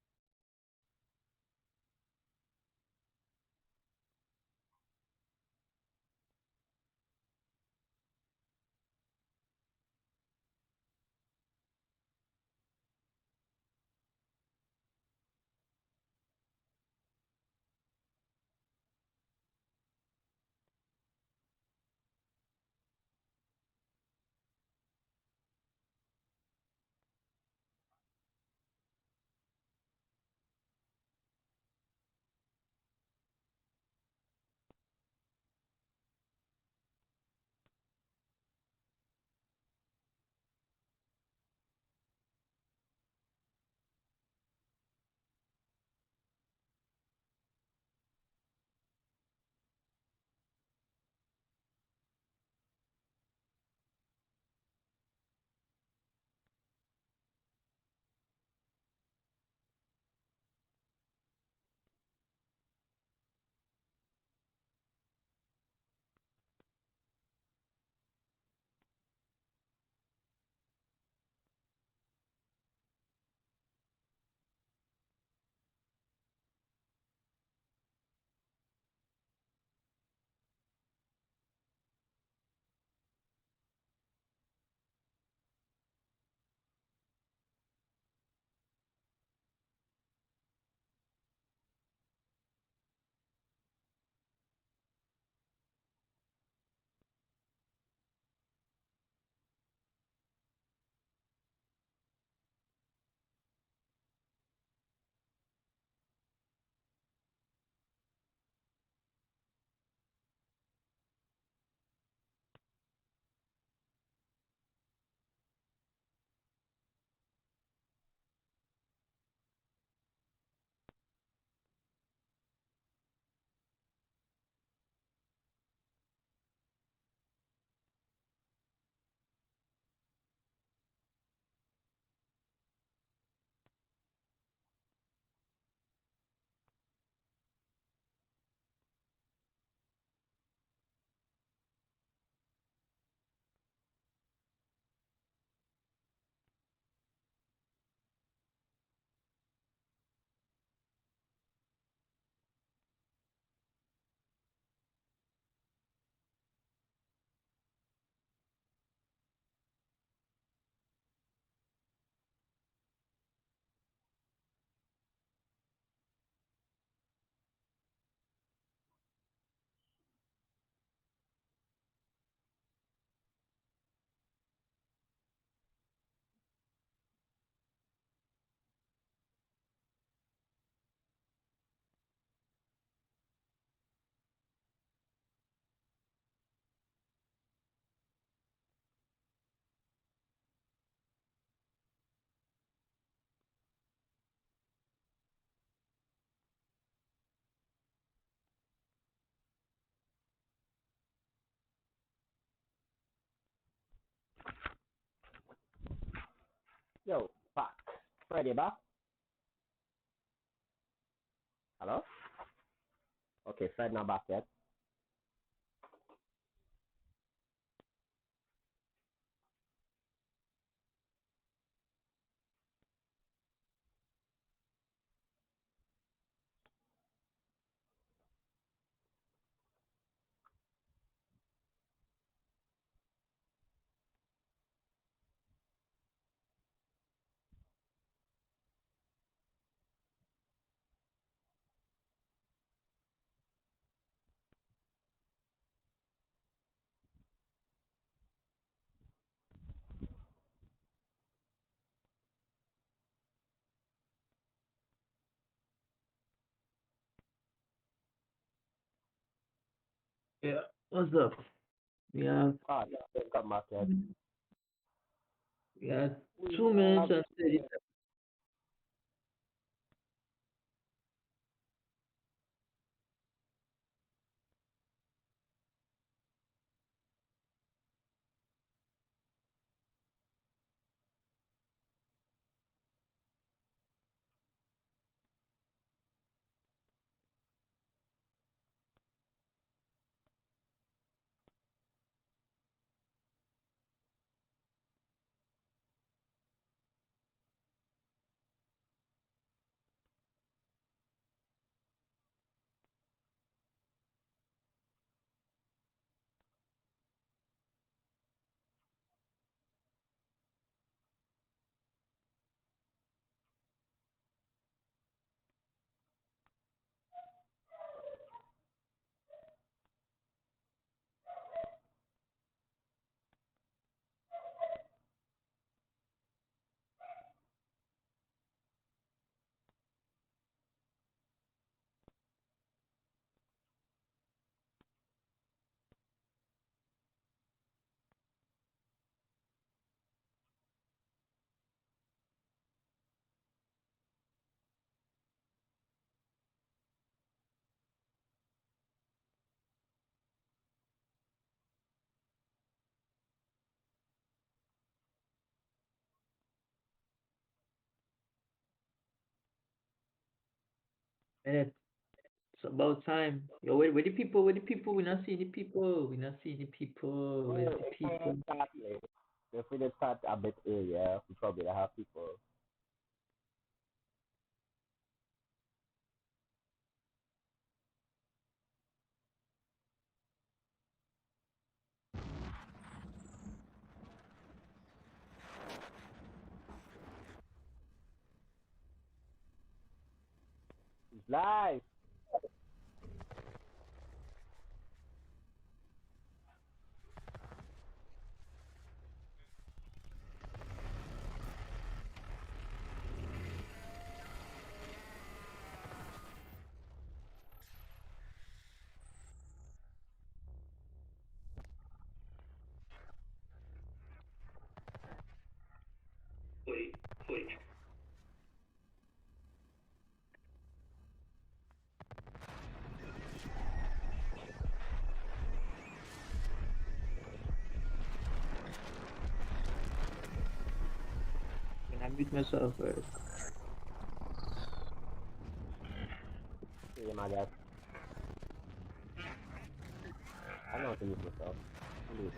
Speaker 1: Yo, back. Freddy back. Hello? Okay, Fred not back yet.
Speaker 3: Yeah, what's up? We have
Speaker 1: Ah, yeah, didn't come back yet.
Speaker 3: we have
Speaker 1: We
Speaker 3: 2 minutes
Speaker 1: have
Speaker 3: and 30 seconds. Minute. It's about time. Yo, where the people? Where the people? We not seeing the people. We not seeing the people. Where's
Speaker 1: well,
Speaker 3: the
Speaker 1: if I
Speaker 3: people?
Speaker 1: start late, if we did start a bit earlier, we probably have people. It's live.
Speaker 3: Can I mute myself first?
Speaker 1: Yeah, my guy. I know what to use myself. Please.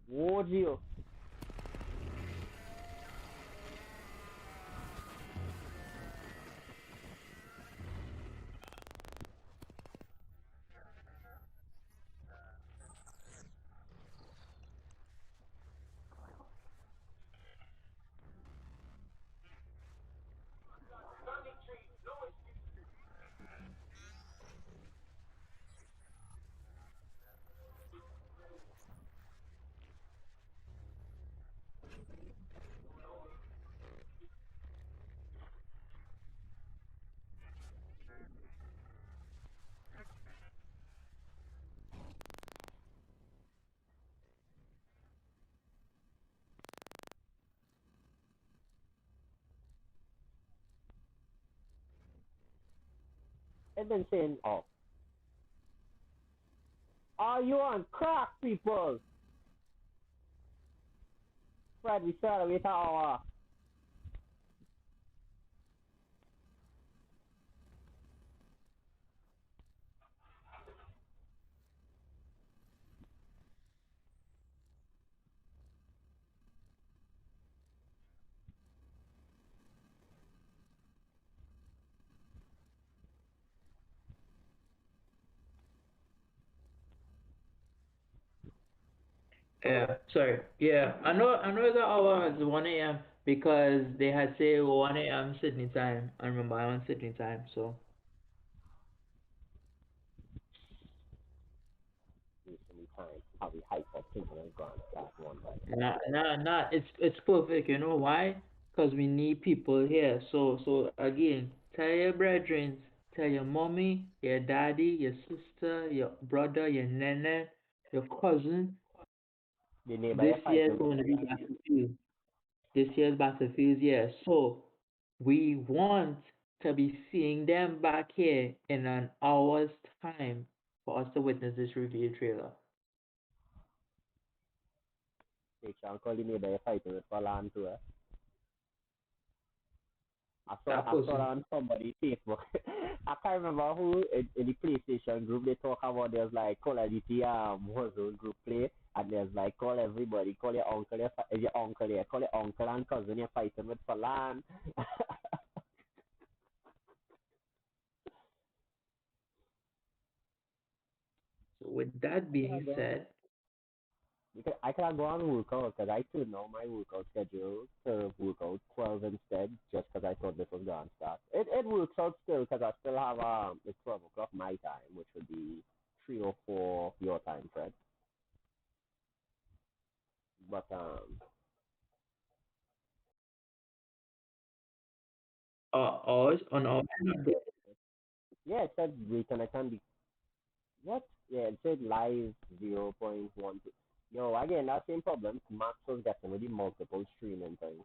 Speaker 1: Whoa, Gio. and then saying, "Oh, are you on crack, people?" Fred, we started with our
Speaker 3: Yeah, sorry. Yeah, I know the hour is 1 a.m. because they had say 1 a.m. Sydney time. I remember I'm on Sydney time, so
Speaker 1: recently time how we hype up thinking and grand class one by
Speaker 3: it's perfect. You know why? Because we need people here. So again, tell your brethren, tell your mommy, your daddy, your sister, your brother, your nene, your cousin.
Speaker 1: the neighbor
Speaker 3: This
Speaker 1: you're
Speaker 3: year is
Speaker 1: fighting with.
Speaker 3: going to be battlefield. This year's battlefield, yeah. So we want to be seeing them back here in an hour's time for us to witness this reveal trailer.
Speaker 1: Take Uncle the neighbor you're fighting with for land too.
Speaker 3: That
Speaker 1: I saw
Speaker 3: person.
Speaker 1: that on somebody's Facebook. I can't remember who in the PlayStation group they talk about. There's like Call of Duty Warzone group play, and there's like call everybody, call your uncle, your uncle, yeah, call your uncle and cousin you're fighting with for land.
Speaker 3: So with that being said,
Speaker 1: Because I cannot go on workout because I turned on my workout schedule to workout 12 instead just because I thought this was going to start. It works out still because I still have it's 12 o'clock my time, which would be 3 or 4 your time, Fred. But
Speaker 3: ours on our
Speaker 1: yeah, it said reconnect and be what? Yeah, it said live 0.12. Yo, again, that same problem. Max was getting with the multiple streaming things.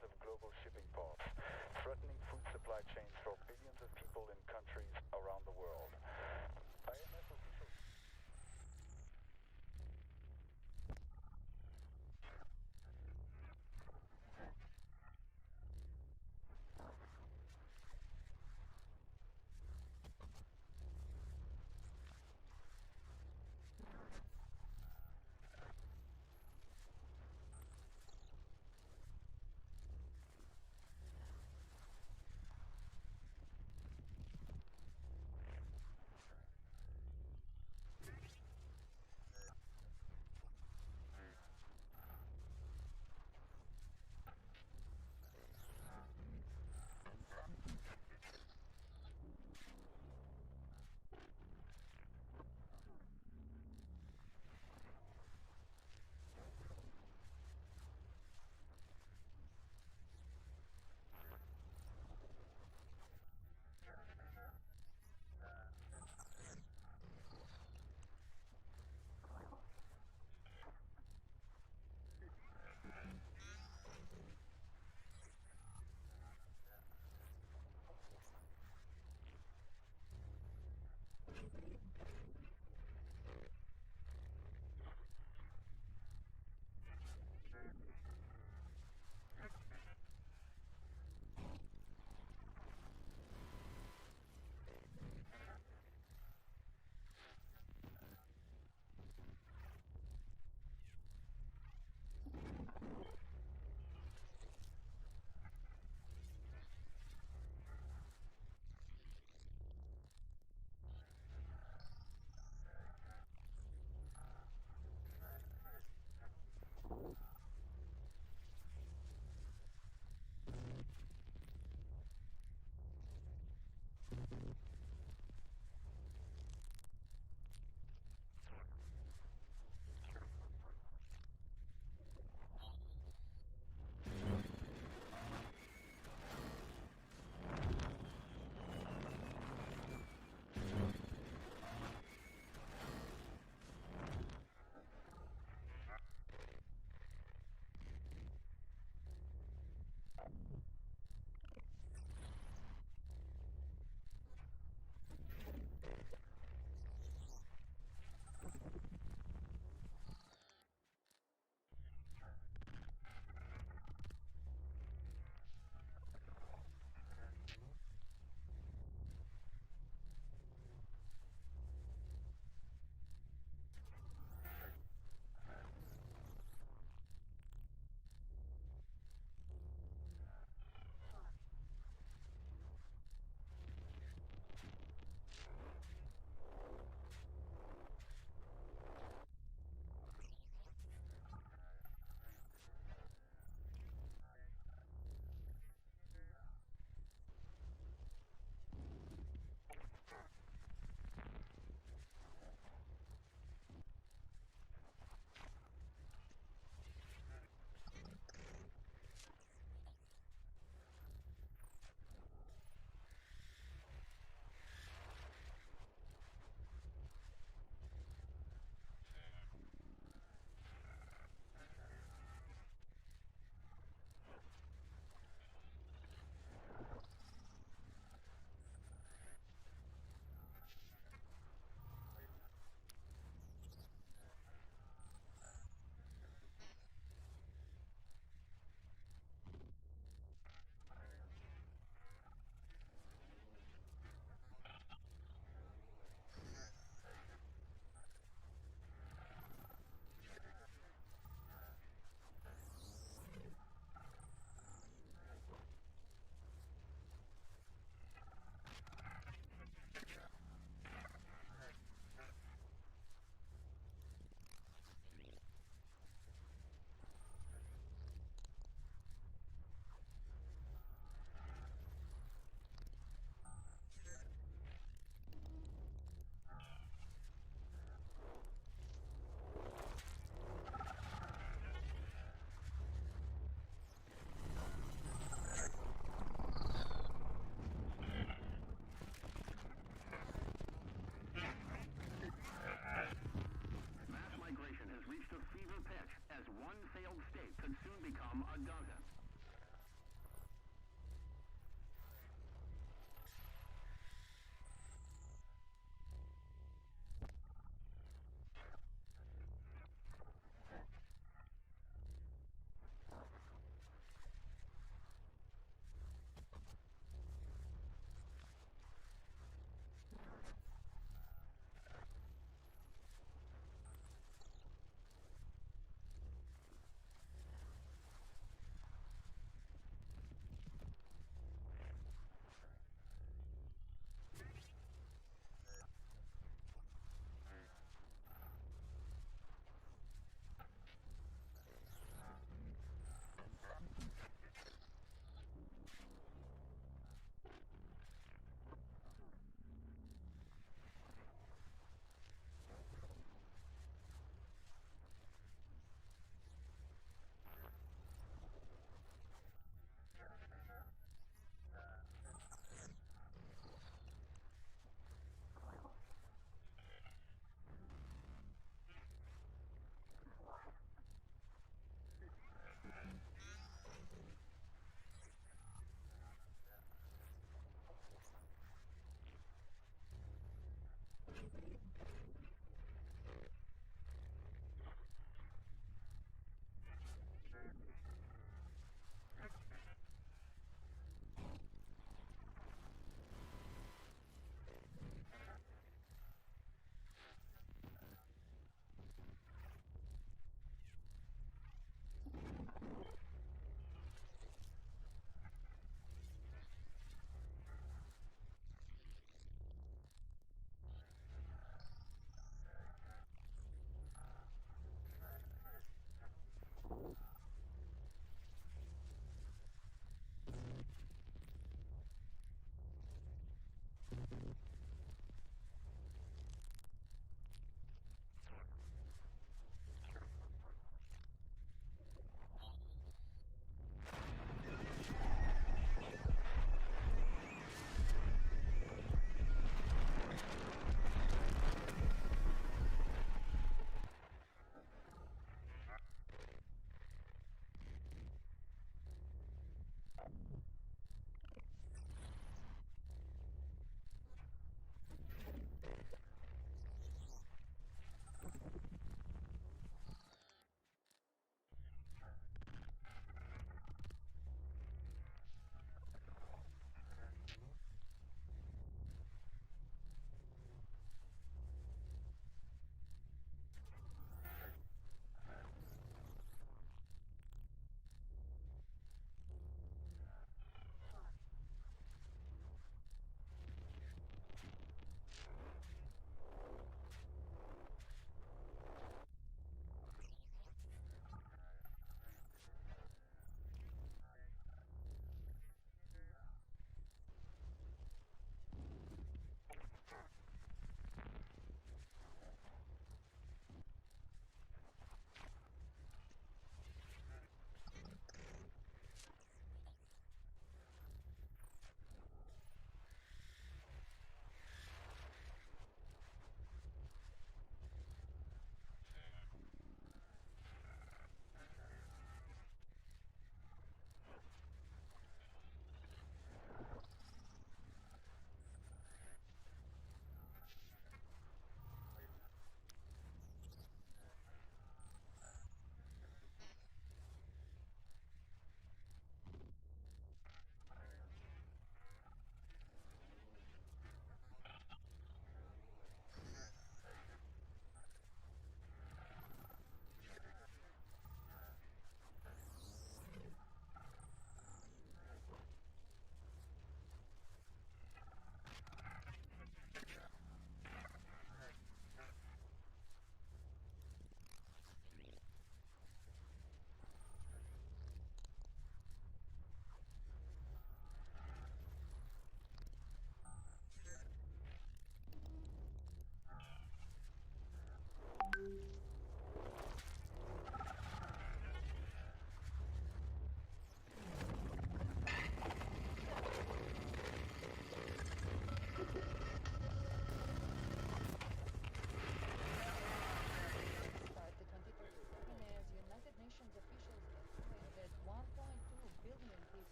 Speaker 4: of global shipping ports, threatening food supply chains for billions of people in countries around the world. IMF officials.
Speaker 5: migration has reached a fever pitch as one failed state could soon become a dozen.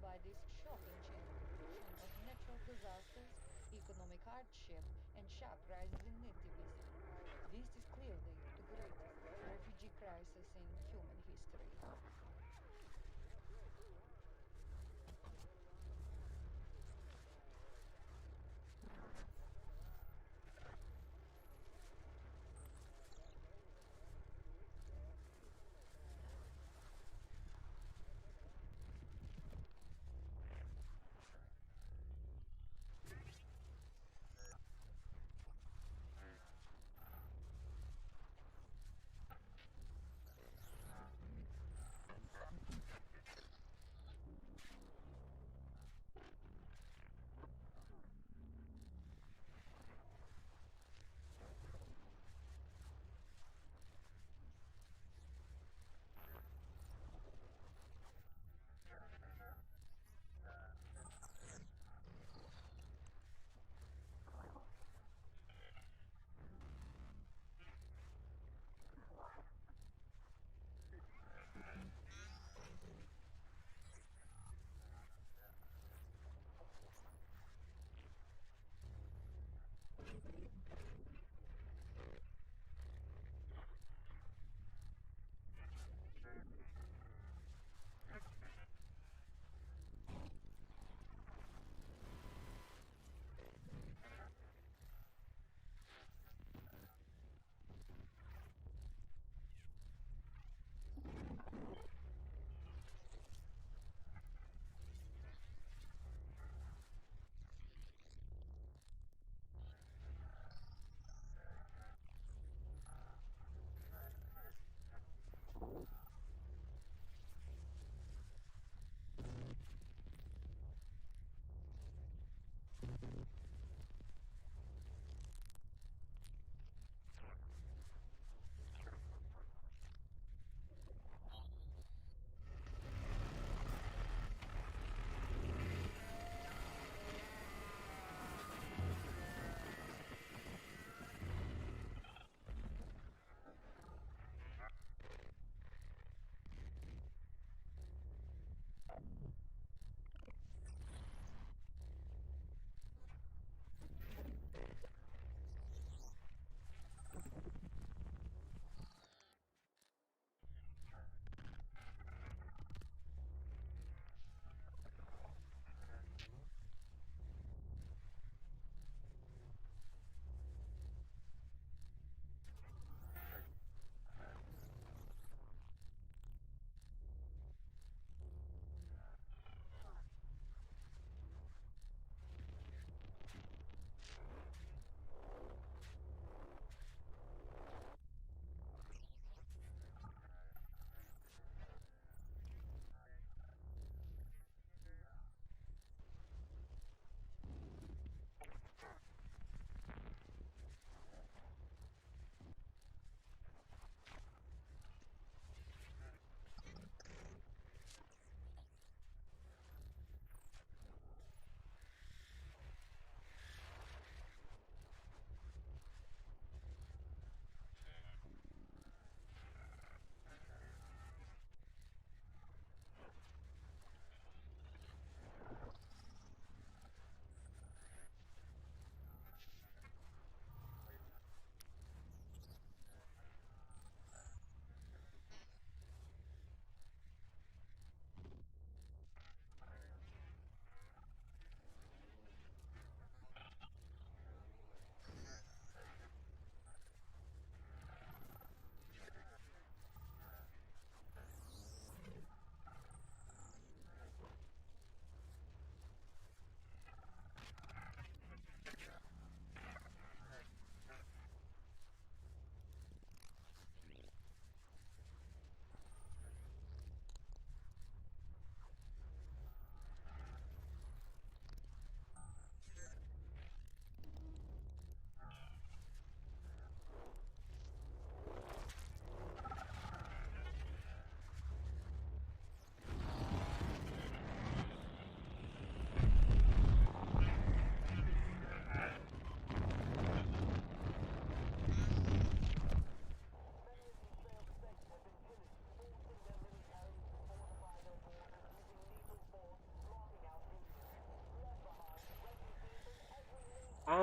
Speaker 5: by this shocking chain reaction of natural disasters, economic hardship, and sharp rises in nativism. This is clearly the greatest refugee crisis in human history.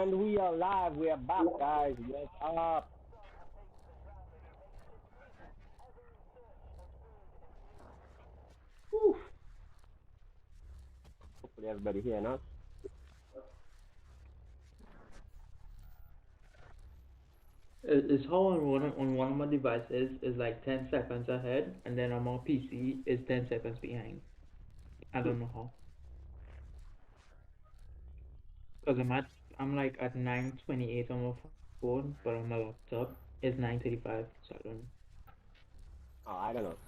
Speaker 1: And we are live. We are back, guys. What's up?
Speaker 3: Whew.
Speaker 1: Hopefully, everybody hearing us.
Speaker 3: It's how on one of my devices is like 10 seconds ahead, and then on my PC is 10 seconds behind. I
Speaker 1: Hmm.
Speaker 3: don't know how. Cause I'm like at 9:28 on my phone, but on my laptop it's 9:35. So I don't know.
Speaker 1: Oh, I don't know.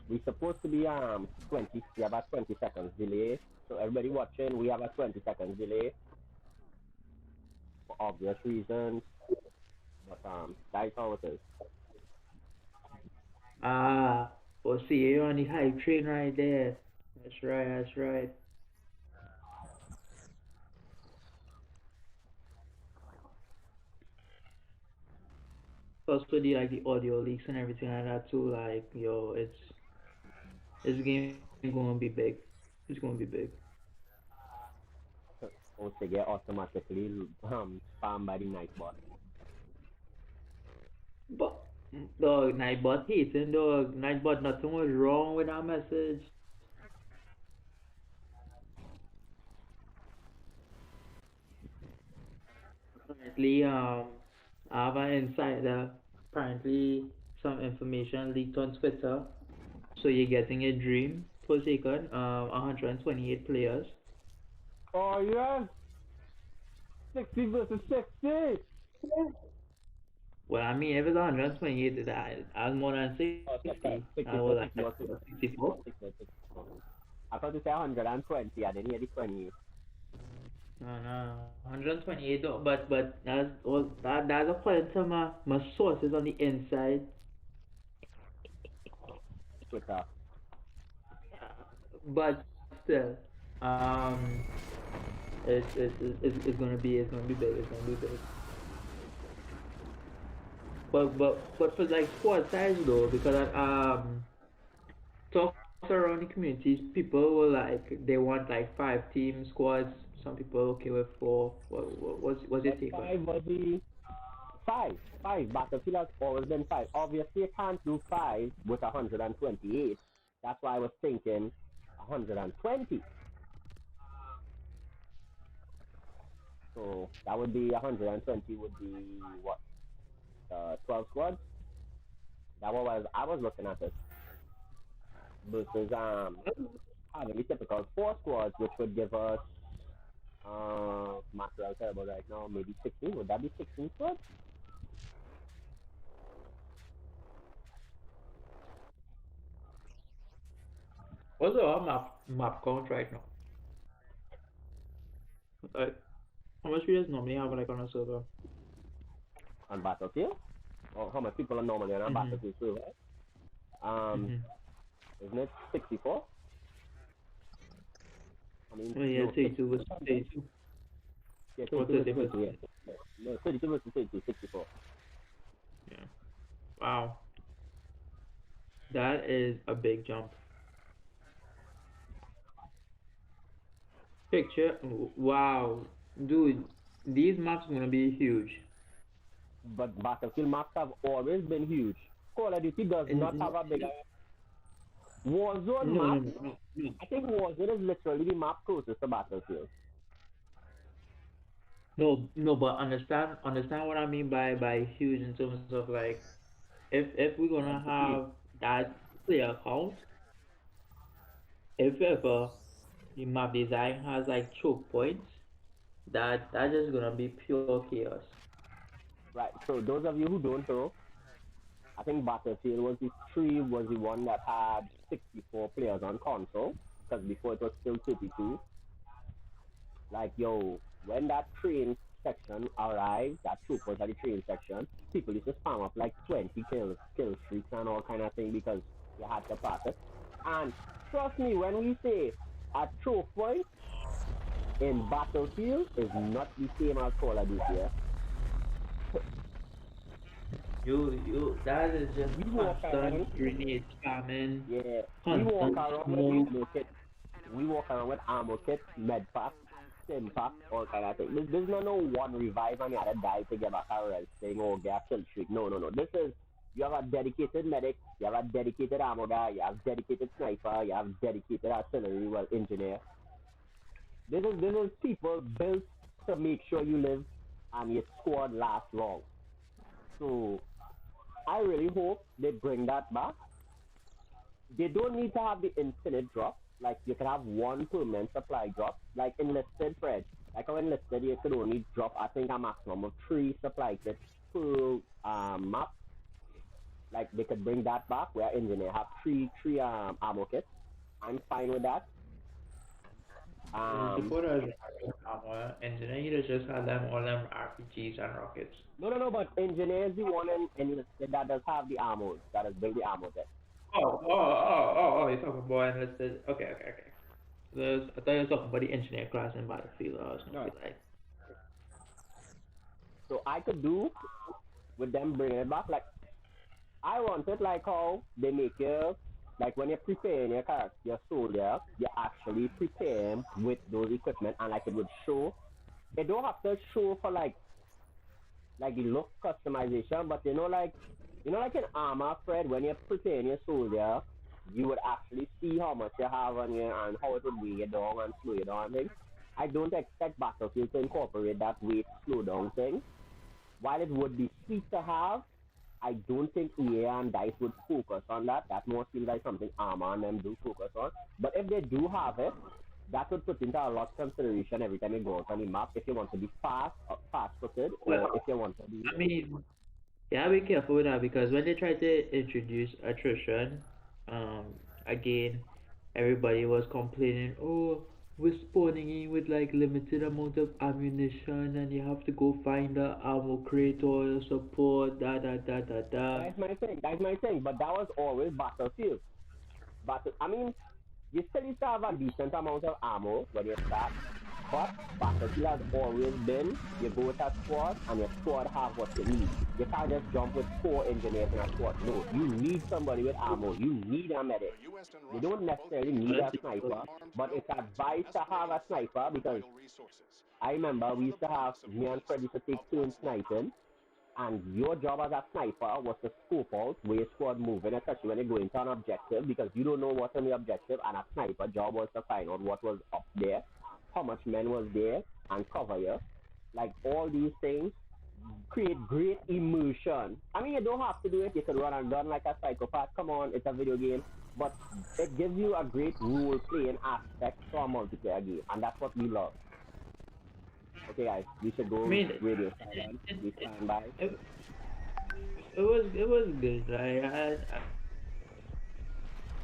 Speaker 1: We supposed to be 20. We have a 20 seconds delay. So everybody watching, we have a 20 seconds delay for obvious reasons. But that's how it is.
Speaker 3: Ah, well, see, you're on the hype train right there. That's right. That's right. Plus, with the like the audio leaks and everything like that too. Like, yo, it's game gonna be big. It's gonna be big.
Speaker 1: Also get automatically spammed by the night bot.
Speaker 3: But dog, Nightbot hating dog. Nightbot, nothing was wrong with that message. Apparently, I have an insider. Apparently, some information leaked on Twitter. So you're getting a dream for second. 128 players.
Speaker 1: Oh yes, 60 versus 60.
Speaker 3: Well, I mean, if it's 128, that's more than
Speaker 1: Oh,
Speaker 3: 60.
Speaker 1: sorry,
Speaker 3: I was
Speaker 1: 64,
Speaker 3: like
Speaker 1: 64,
Speaker 3: 64.
Speaker 1: 64, 64, 64. I thought you said 120. I didn't hear the 20.
Speaker 3: No, no, 128 though, but that's according to my sources on the inside.
Speaker 1: Twitter.
Speaker 3: But still, um, it's gonna be big. It's gonna be big. But for like squad size though, because talks around the communities, people were like they want like 5 team squads. Some people okay with 4. What's your
Speaker 1: But
Speaker 3: take on it?
Speaker 1: five was the five. Five. Battlefield has always been five. Obviously, you can't do five with 128. That's why I was thinking 120. So that would be 120 would be what 12 squads. That was I was looking at it versus having the typical 4 squads, which would give us macro terrible right now maybe 16. Would that be 16 squads?
Speaker 3: What's our map count right now? Like how much players normally have like on a server?
Speaker 1: On Battlefield? Or how many people are normally on a
Speaker 3: Mhm.
Speaker 1: Battlefield server? Um,
Speaker 3: Mhm.
Speaker 1: isn't it 64? I mean,
Speaker 3: Oh yeah,
Speaker 1: no,
Speaker 3: 32
Speaker 1: 62
Speaker 3: versus
Speaker 1: something.
Speaker 3: 32
Speaker 1: Yeah,
Speaker 3: or
Speaker 1: 32
Speaker 3: 30
Speaker 1: versus
Speaker 3: versus
Speaker 1: 32, yeah. No, 32 versus 32, 64.
Speaker 3: yeah. Wow, that is a big jump. Picture, wow, dude, these maps gonna be huge.
Speaker 1: But Battlefield maps have always been huge. Call of Duty does not
Speaker 3: And
Speaker 1: have a bigger Warzone
Speaker 3: no, no,
Speaker 1: map.
Speaker 3: no, no, no,
Speaker 1: I think Warzone is literally the map closest to Battlefield.
Speaker 3: no. But understand what I mean by huge in terms of like, if we're gonna
Speaker 1: Density.
Speaker 3: have that player count, if ever the map design has like choke points, that is gonna be pure chaos.
Speaker 1: Right. So those of you who don't know, I think Battlefield was the one that had 64 players on console because before it was still 32. Like yo, when that train section arrived, that troop was at the train section, people used to spam up like 20 kill streaks and all kind of thing because you had to pass it. And trust me, when we say a choke point in Battlefield is not the same as Call of Duty. Yeah?
Speaker 3: That is just
Speaker 1: We walk around,
Speaker 3: constant grenade spamming,
Speaker 1: yeah, we walk
Speaker 3: constant
Speaker 1: around with
Speaker 3: smoke.
Speaker 1: ammo kit. We walk around with ammo kit, med pack, impact, all kind of thing. There's no one revive and the other die to get back a res thing or get a kill streak. No, no, no. This is you have a dedicated medic, you have a dedicated ammo guy, you have dedicated sniper, you have dedicated artillery, well engineer. This is people built to make sure you live and your squad lasts long. So I really hope they bring that back. They don't need to have the infinite drop. Like you can have one permanent supply drop, like enlisted Fred. Like how enlisted you could only drop I think a maximum of three supply kits per map. Like they could bring that back where engineer have three ammo kits. I'm fine with that. Um
Speaker 3: Before the armor engineer, you just had them all them RPGs and rockets.
Speaker 1: no, but engineer is the one in enlisted that does have the ammo, that has built the ammo kit.
Speaker 3: You're talking about enlisted. Okay. I thought you were talking about the engineer class in Battlefield. I was gonna
Speaker 1: No.
Speaker 3: be like,
Speaker 1: So I could do with them bringing it back. Like I want it like how they make you like when you're preparing your character, your soldier, you actually prepare him with those equipment and like it would show. It don't have to show for like the look customization, but like in armor, Fred, when you're preparing your soldier, you would actually see how much you have on you and how it would weigh you down and slow you down thing. I don't expect Battlefield to incorporate that weight slow down thing. While it would be sweet to have, I don't think EA and DICE would focus on that. That more seems like something Arma and them do focus on. But if they do have it, that would put into a lot of consideration every time you go out on the map if you want to be fast footed, or
Speaker 3: well,
Speaker 1: if you want to be.
Speaker 3: I mean, yeah, be careful with that because when they try to introduce attrition, um, again, everybody was complaining, oh, we're spawning in with like limited amount of ammunition and you have to go find the ammo crate or support, da.
Speaker 1: That's my thing. That's my thing. But that was always Battlefield. I mean, you still used to have a decent amount of ammo when you start, but Battlefield has always been you go with a squad and your squad have what you need. You can't just jump with four engineers in a squad. No, you need somebody with ammo. You need a medic. You don't necessarily need a sniper, but it's advised to have a sniper because I remember we used to have me and Freddy to take turns sniping, and your job as a sniper was to scope out where your squad moving, especially when you go into an objective, because you don't know what's on the objective, and a sniper job was to find out what was up there, how much men was there, and cover you. Like all these things create great immersion. I mean, you don't have to do it. You can run and gun like a psychopath. Come on, it's a video game. But it gives you a great role playing aspect to a multiplayer game, and that's what we love. Okay, guys, we should
Speaker 3: I
Speaker 1: go
Speaker 3: mean,
Speaker 1: radio silent. We stand by.
Speaker 3: it, it was good. Like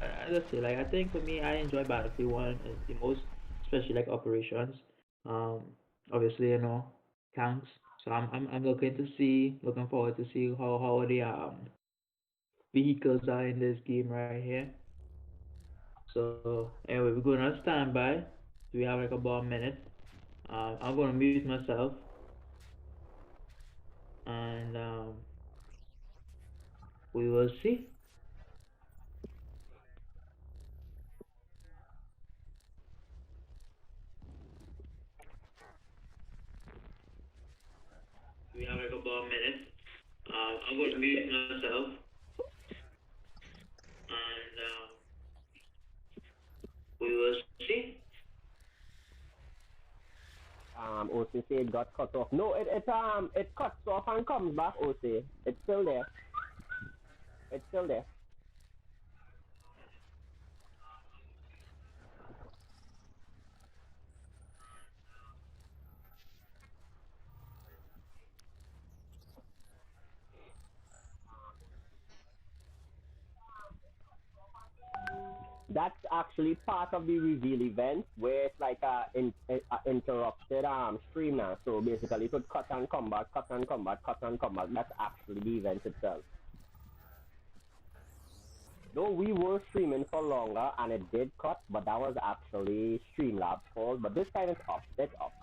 Speaker 3: I just say like I think for me I enjoy Battlefield One the most, especially like operations. Um, obviously tanks. So I'm looking forward to see how the vehicles are in this game right here. So anyway, we're going on standby. So we have like about a minute. I'm gonna mute myself and we will see. We have like about a minute. I'm gonna mute myself and we will see.
Speaker 1: OC say it got cut off. No, it cuts off and comes back. OC, it's still there. It's still there. That's actually part of the reveal event where it's like a interrupted stream now. So basically, it would cut and come back, cut and come back, cut and come back. That's actually the event itself. Though we were streaming for longer and it did cut, but that was actually Streamlabs' fault. But this time it's up. It's up.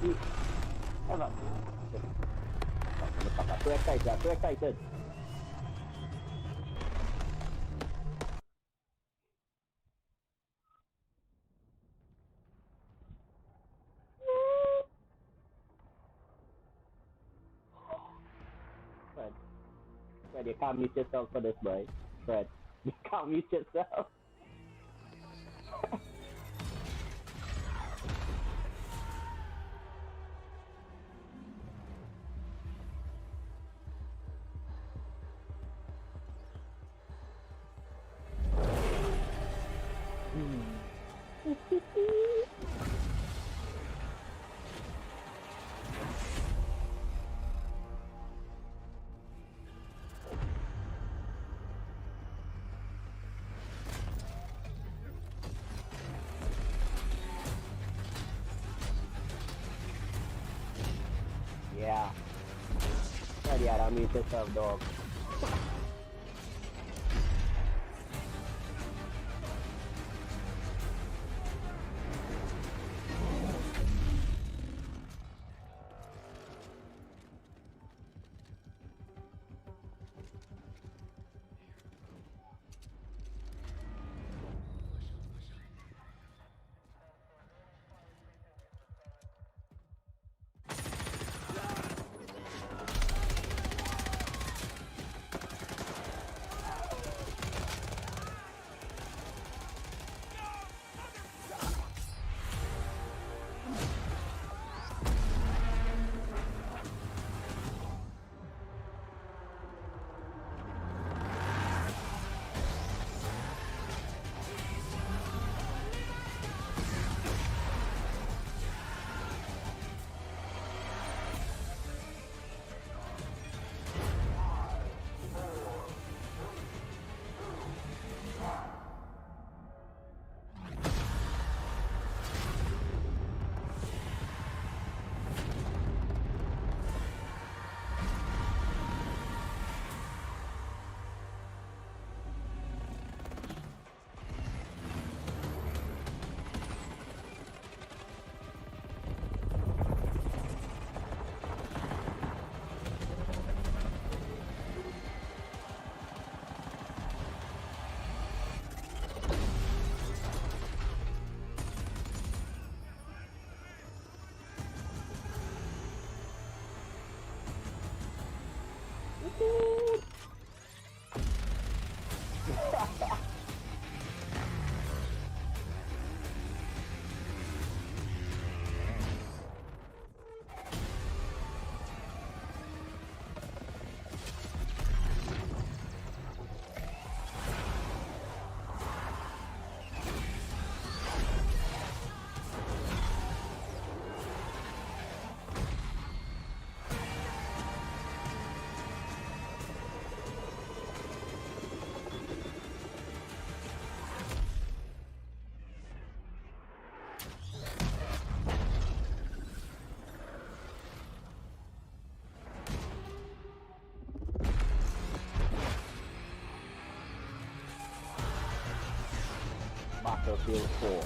Speaker 1: See, ever. I'm too excited. I'm too excited. Fred, Fred, you can't mute yourself for this, boy. Fred, you can't mute yourself. Yeah. Fred, you gotta mute yourself, dog. Battlefield 4.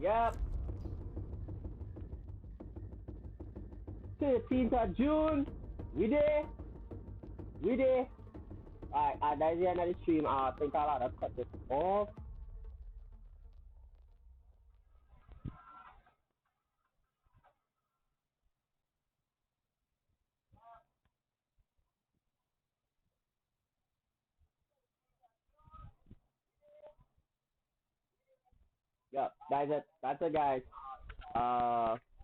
Speaker 1: Yep. 13th of June. We there. We did. That's the end of the stream. I think I'll have to cut this off. Yeah, that's it. That's it, guys.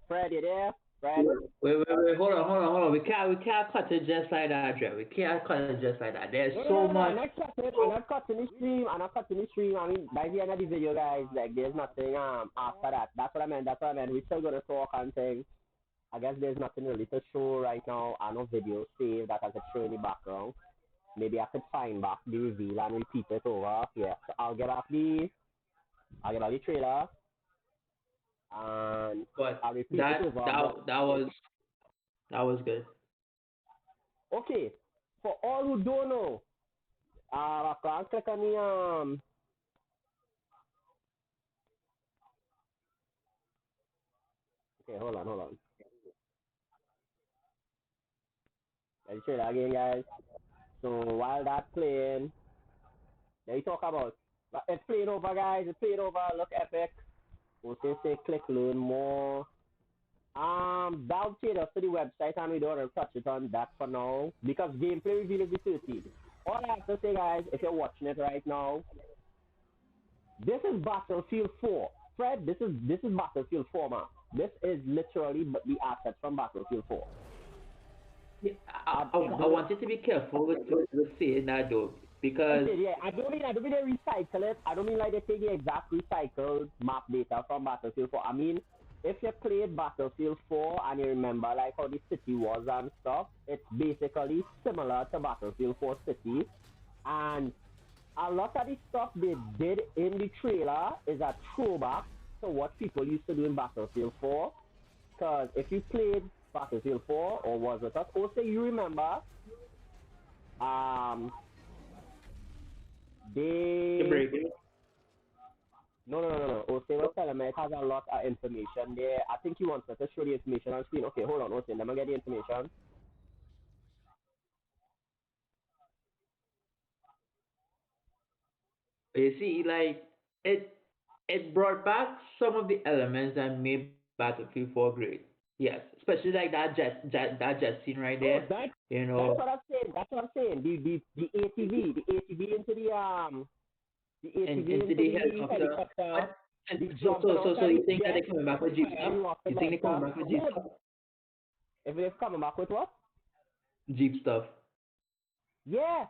Speaker 1: Fred, you there? Fred?
Speaker 3: Wait, hold on. We can't cut it just like that, Dre. We can't cut it just like that. There's
Speaker 1: No, no,
Speaker 3: so
Speaker 1: no, no.
Speaker 3: much.
Speaker 1: I'm not cutting. I'm not cutting the stream. I'm not cutting the stream. I mean, by the end of the video, guys, like, there's nothing after that. That's what I meant. That's what I meant. We're still gonna talk and things. I guess there's nothing really to show right now. I no video saved that I could show in the background. Maybe I could find back the reveal and repeat it over. Yeah, so I'll get back the trailer and
Speaker 3: But
Speaker 1: I'll repeat it
Speaker 3: that
Speaker 1: over.
Speaker 3: that that was that was good.
Speaker 1: Okay, for all who don't know, I can't click on the Okay, hold on. Let me show that again, guys. So while that's playing, they talk about it's playing over, guys. It's playing over. Look epic. We'll say click learn more. That'll take us to the website, and we don't want to touch it on that for now because gameplay reveal is the 13th. All I have to say, guys, if you're watching it right now, this is Battlefield 4. Fred, this is Battlefield 4, man. This is literally the assets from Battlefield 4.
Speaker 3: Yeah, I wanted to be careful with saying that though, because
Speaker 1: Okay, yeah, I don't mean they recycle it. I don't mean like they take the exact recycled map data from Battlefield 4. I mean, if you played Battlefield 4 and you remember like how the city was and stuff, it's basically similar to Battlefield 4 City. And a lot of the stuff they did in the trailer is a throwback to what people used to do in Battlefield 4. Because if you played Battlefield 4 or was it us, or say you remember, um,
Speaker 3: the
Speaker 1: they
Speaker 3: break.
Speaker 1: no. Ose was telling me it has a lot of information there. I think he wants us to show the information on screen. Okay, hold on, Ose, let me get the information.
Speaker 3: You see, like it brought back some of the elements that made Battlefield 4 great. Yes, especially like that jet scene right there.
Speaker 1: Oh, that
Speaker 3: You
Speaker 1: that's
Speaker 3: know,
Speaker 1: what I'm saying. That's what I'm saying. The ATV
Speaker 3: into
Speaker 1: into
Speaker 3: the
Speaker 1: the
Speaker 3: helicopter.
Speaker 1: helicopter,
Speaker 3: But and
Speaker 1: the
Speaker 3: so
Speaker 1: jumping
Speaker 3: so
Speaker 1: out
Speaker 3: so so
Speaker 1: of the
Speaker 3: you think that
Speaker 1: jet,
Speaker 3: they're coming back with Jeep stuff?
Speaker 1: firing off the
Speaker 3: You think they're coming
Speaker 1: launcher.
Speaker 3: back with Jeep
Speaker 1: Yeah,
Speaker 3: stuff?
Speaker 1: if they're coming back with what?
Speaker 3: Jeep stuff.
Speaker 1: Yeah,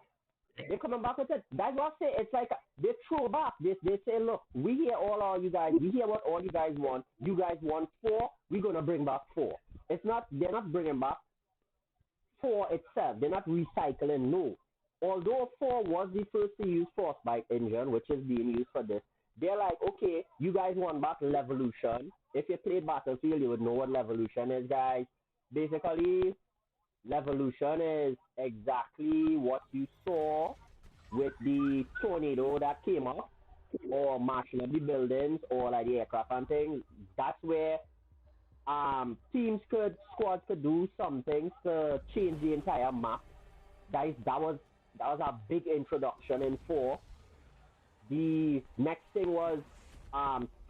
Speaker 1: they're coming back with it. That's what I say. It's like they throw back. They say, look, we hear all you guys. We hear what all you guys want. You guys want four. We're gonna bring back four. It's not. They're not bringing back four itself. They're not recycling. No. Although four was the first to use Frostbite engine, which is being used for this, they're like, okay, you guys want back Levolution. If you played Battlefield, you would know what Levolution is, guys. Basically, Levolution is exactly what you saw with the tornado that came up or marching up the buildings or like the aircraft and things. That's where squads could do some things to change the entire map. That was a big introduction in four. The next thing was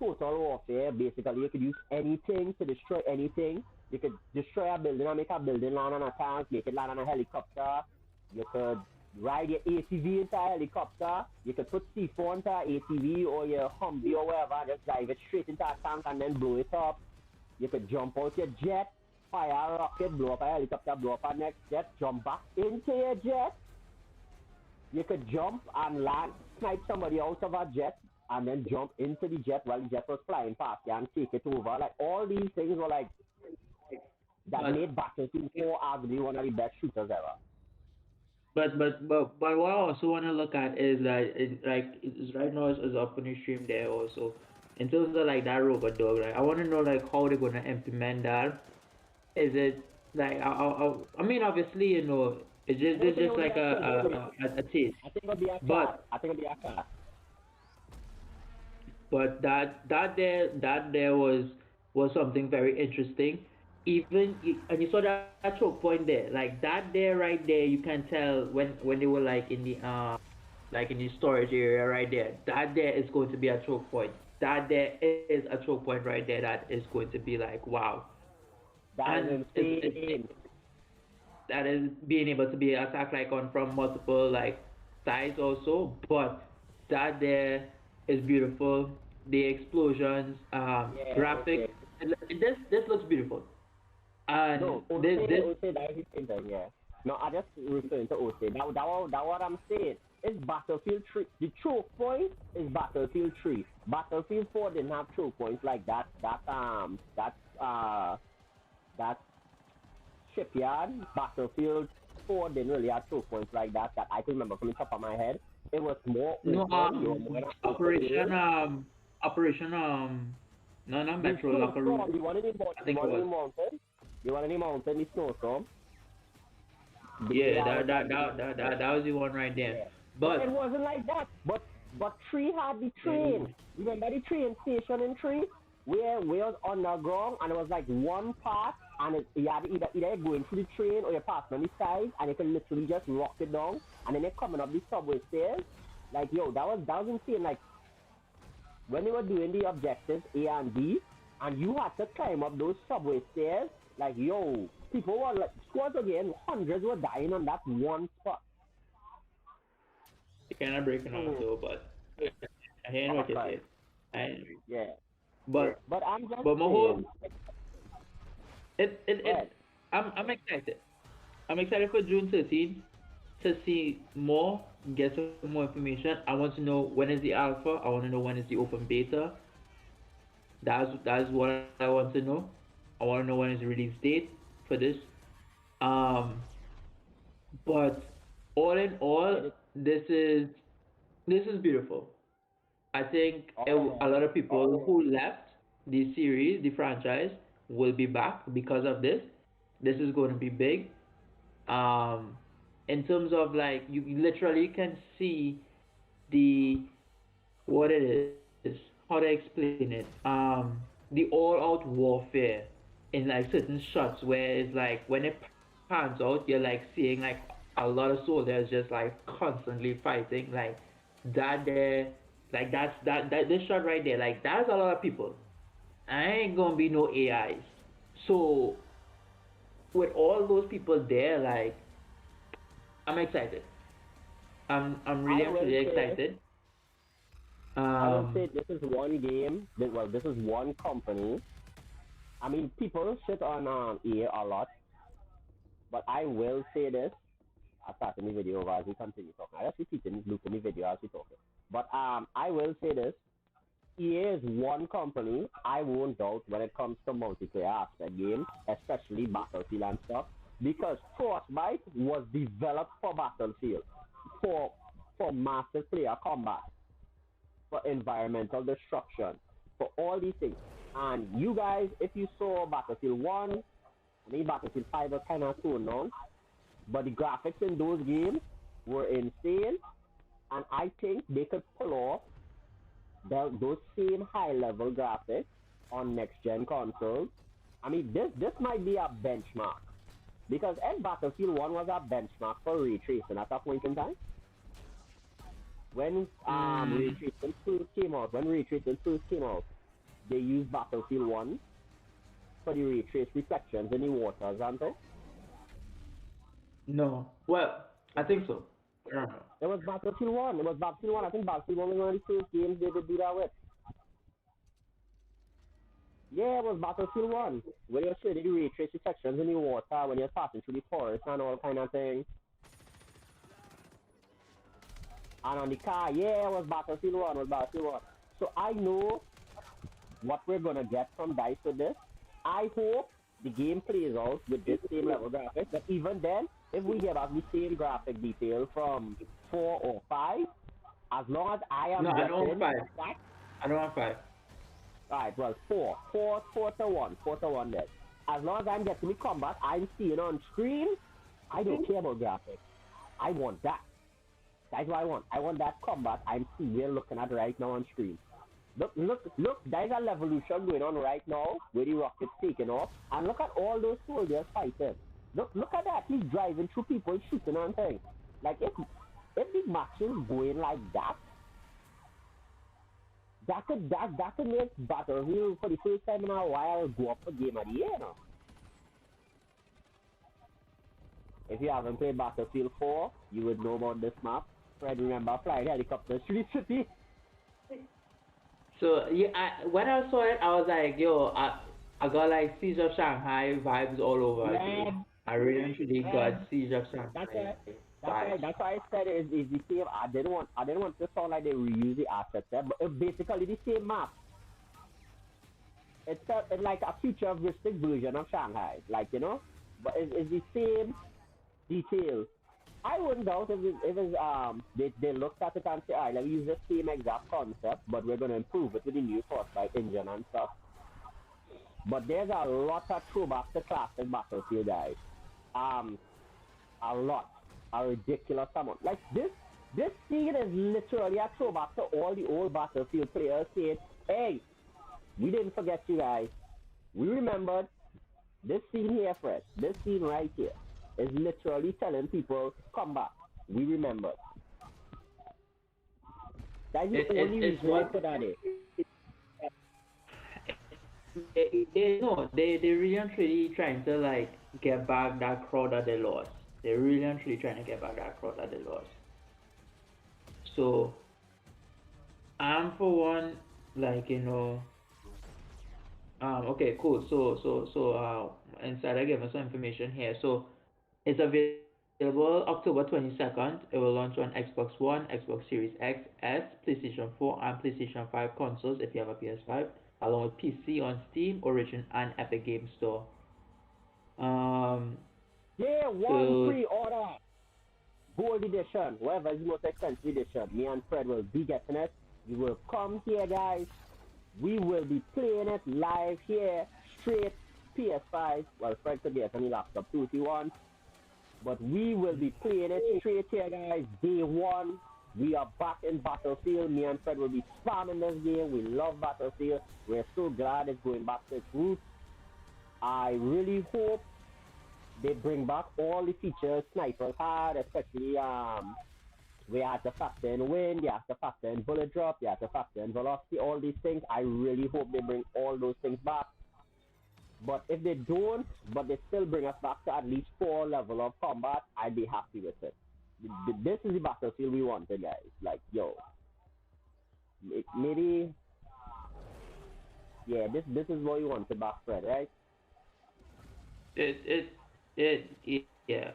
Speaker 1: total warfare. Basically, you could use anything to destroy anything. You could destroy a building and make a building land on a tank, make it land on a helicopter. You could ride your ATV into a helicopter. You could put C4 into a ATV or your Humvee or whatever, just drive it straight into a tank and then blow it up. You could jump out your jet, fire a rocket, blow up a helicopter, blow up a next jet, jump back into your jet. You could jump and land, snipe somebody out of a jet, and then jump into the jet while the jet was flying past you and take it over. Like all these things were like that
Speaker 3: But
Speaker 1: made Battlefield 4 arguably one of the best shooters ever.
Speaker 3: but what I also want to look at is that right now is up on the stream there also. In terms of like that robot dog, right? I want to know like how they're gonna implement that. Is it like I mean obviously
Speaker 1: I
Speaker 3: it's
Speaker 1: don't think
Speaker 3: just
Speaker 1: it'll be
Speaker 3: like
Speaker 1: a skill.
Speaker 3: a taste,
Speaker 1: I think it'll be a class.
Speaker 3: but
Speaker 1: I think it'll be a class.
Speaker 3: but that there was something very interesting. and you saw that choke point there, like that there right there, you can tell when they were like in the storage area right there. That there is going to be a choke point. That there is a choke point right there that is going to be like wow.
Speaker 1: That is
Speaker 3: And
Speaker 1: insane.
Speaker 3: that is being able to be attacked like on from multiple like sides also, but that there is beautiful. The explosions,
Speaker 1: Yeah,
Speaker 3: graphics,
Speaker 1: okay.
Speaker 3: this looks beautiful. And
Speaker 1: No,
Speaker 3: this
Speaker 1: Ose, that is the same thing, yeah. No, I just referring to Ose. That what I'm saying. It's Battlefield 3. The choke point is Battlefield 3. Battlefield 4 didn't have choke points like that. That shipyard. Battlefield 4 didn't really have choke points like that. That I can remember from the top of my head. It was more
Speaker 3: no
Speaker 1: open. You were more in an open world.
Speaker 3: operation no, not
Speaker 1: The
Speaker 3: metro locker room.
Speaker 1: snowstorm. You want any
Speaker 3: I
Speaker 1: You
Speaker 3: think it
Speaker 1: want any
Speaker 3: was.
Speaker 1: mountain? You want any mountain? The snowstorm.
Speaker 3: Yeah,
Speaker 1: Yeah, I was like the one.
Speaker 3: that was the one right there.
Speaker 1: Yeah. But it
Speaker 3: But
Speaker 1: wasn't like that. But Tree had the train. Remember the train station in Tree? Where we was underground and it was like one part and you had either going through the train or you pass on the side and you can literally just rock it down and then you're coming up the subway stairs. Like yo, that was insane. Like when they were doing the objectives A and B and you had to climb up those subway stairs, like yo, people were like squads again, hundreds were dying on that one spot.
Speaker 3: it kind of breaking off
Speaker 1: So
Speaker 3: though. But I hear what you
Speaker 1: okay.
Speaker 3: said. I
Speaker 1: Yeah.
Speaker 3: but
Speaker 1: But I'm just
Speaker 3: but my whole
Speaker 1: saying,
Speaker 3: it
Speaker 1: well,
Speaker 3: I'm excited. I'm excited for June 13th to see more, get some more information. I want to know when is the alpha. I want to know when is the open beta. That's what I want to know. I want to know when is the release date for this. Um, but all in all,
Speaker 1: it is
Speaker 3: this is beautiful. I think a
Speaker 1: all
Speaker 3: lot of people who left the series, the franchise, will be back because of this. This is going to be big. Um, in terms of like you literally can see the what it is, how to explain it. The all-out warfare in like certain shots where it's like when it pans out, you're like seeing like a lot of soldiers just like constantly fighting like that there, like that this shot right there, like that's a lot of people. I ain't gonna be no AIs. So with all those people there, like I'm excited. I'm
Speaker 1: I
Speaker 3: really
Speaker 1: will
Speaker 3: actually
Speaker 1: say
Speaker 3: excited.
Speaker 1: I will
Speaker 3: Um,
Speaker 1: say this is one game. Well, this is one company. I mean, people shit on EA a lot, but I will say this. I start in the video as we continue talking. I just repeating this loop in the video as we talking. But I will say this. EA is one company I won't doubt when it comes to multiplayer aspect games, especially Battlefield and stuff, because Frostbite was developed for Battlefield, for for massive player combat, for environmental destruction, for all these things. And you guys, if you saw Battlefield 1, I mean Battlefield 5 was kind of toned down, but the graphics in those games were insane, and I think they could pull off those same high level graphics on next gen consoles. I mean, this might be a benchmark because Ed Battlefield 1 was a benchmark for ray tracing at a point in time. When ray
Speaker 3: mm,
Speaker 1: tracing first came out, they used Battlefield 1 for the ray trace reflections in the waters, aren't they?
Speaker 3: no. Well, I think so. I don't know.
Speaker 1: It was Battlefield 1. It was Battlefield 1. I think Battlefield 1 was one of the first games they did do that with. Yeah, it was Battlefield 1. Where you're shooting the ray trace reflections in the water when you're passing through the forest and all kind of thing. And on the car, yeah, it was Battlefield 1. It was Battlefield 1. So I know what we're going to get from DICE with this. I hope the game plays out with this same level graphics. But even then, if we get us the same graphic detail from 4 or 5, as long as I
Speaker 3: No,
Speaker 1: am
Speaker 3: I don't want
Speaker 1: getting
Speaker 3: five.
Speaker 1: that,
Speaker 3: I don't want five.
Speaker 1: alright, well, 4 to 1, 4 to 1 then. As long as I'm getting the combat I'm seeing on screen, I don't care about graphics. I want that. That's what I want. I want that combat I'm seeing, we're looking at right now on screen. Look, there's a revolution going on right now where the rocket's taking off, and look at all those soldiers fighting. Look at that. He's driving through people, shooting on things. Like, if the match is going like that, that could make Battlefield for the first time in a while go up for game of the year, no? If you haven't played Battlefield 4, you would know about this map. Fred, remember flying helicopters through the city?
Speaker 3: So yeah, when I saw it, I was like, yo, I got like Siege of Shanghai vibes all over
Speaker 1: Yeah,
Speaker 3: again. I really and truly
Speaker 1: yeah.
Speaker 3: got Siege of
Speaker 1: That's
Speaker 3: Shanghai
Speaker 1: why.
Speaker 3: vibes.
Speaker 1: That's why I said it's the same. I didn't want to sound like they reuse the assets there, but it's basically the same map. It's like a futuristic version of Shanghai, like but it's the same details. I wouldn't doubt if they looked at it and say, alright, let me use the same exact concept, but we're gonna improve it with the new Frostbite engine and stuff. But there's a lot of throwbacks to classic Battlefield, guys. Um, a lot, a ridiculous amount. Like this scene is literally a throwback to all the old Battlefield players saying, "Hey, we didn't forget you guys. We remembered this scene here, Fred. This scene right here is literally telling people, come back. We remembered." That's the only
Speaker 3: It's
Speaker 1: reason they
Speaker 3: what
Speaker 1: put that in.
Speaker 3: they no they really and truly trying to like get back that crowd that they lost. They really and truly trying to get back that crowd that they lost. So I'm for one like okay, cool. Inside I give us some information here. So it's available October 22nd. It will launch on Xbox One, Xbox Series X, S, PlayStation 4, and PlayStation 5 consoles if you have a PS5, along with PC on Steam, Origin, and Epic Game Store. Um,
Speaker 1: Yeah, one
Speaker 3: so
Speaker 1: pre-order. Gold edition, whatever is the most expensive edition. Me and Fred will be getting it. You will come here, guys. We will be playing it live here, straight PS5. Well, Fred could get any laptop too if he wants. But we will be playing it straight here, guys. Day one. We are back in Battlefield. Me and Fred will be spamming this game. We love Battlefield. We're so glad it's going back to its roots. I really hope they bring back all the features snipers had, especially we have to factor in wind, you have to factor in bullet drop, you have to factor in velocity, all these things. I really hope they bring all those things back. But if they don't, but they still bring us back to at least 4 level of combat, I'd be happy with it. This is the Battlefield we wanted, guys. Like, yo, maybe, yeah, this is what you wanted back, Fred, right?
Speaker 3: yeah.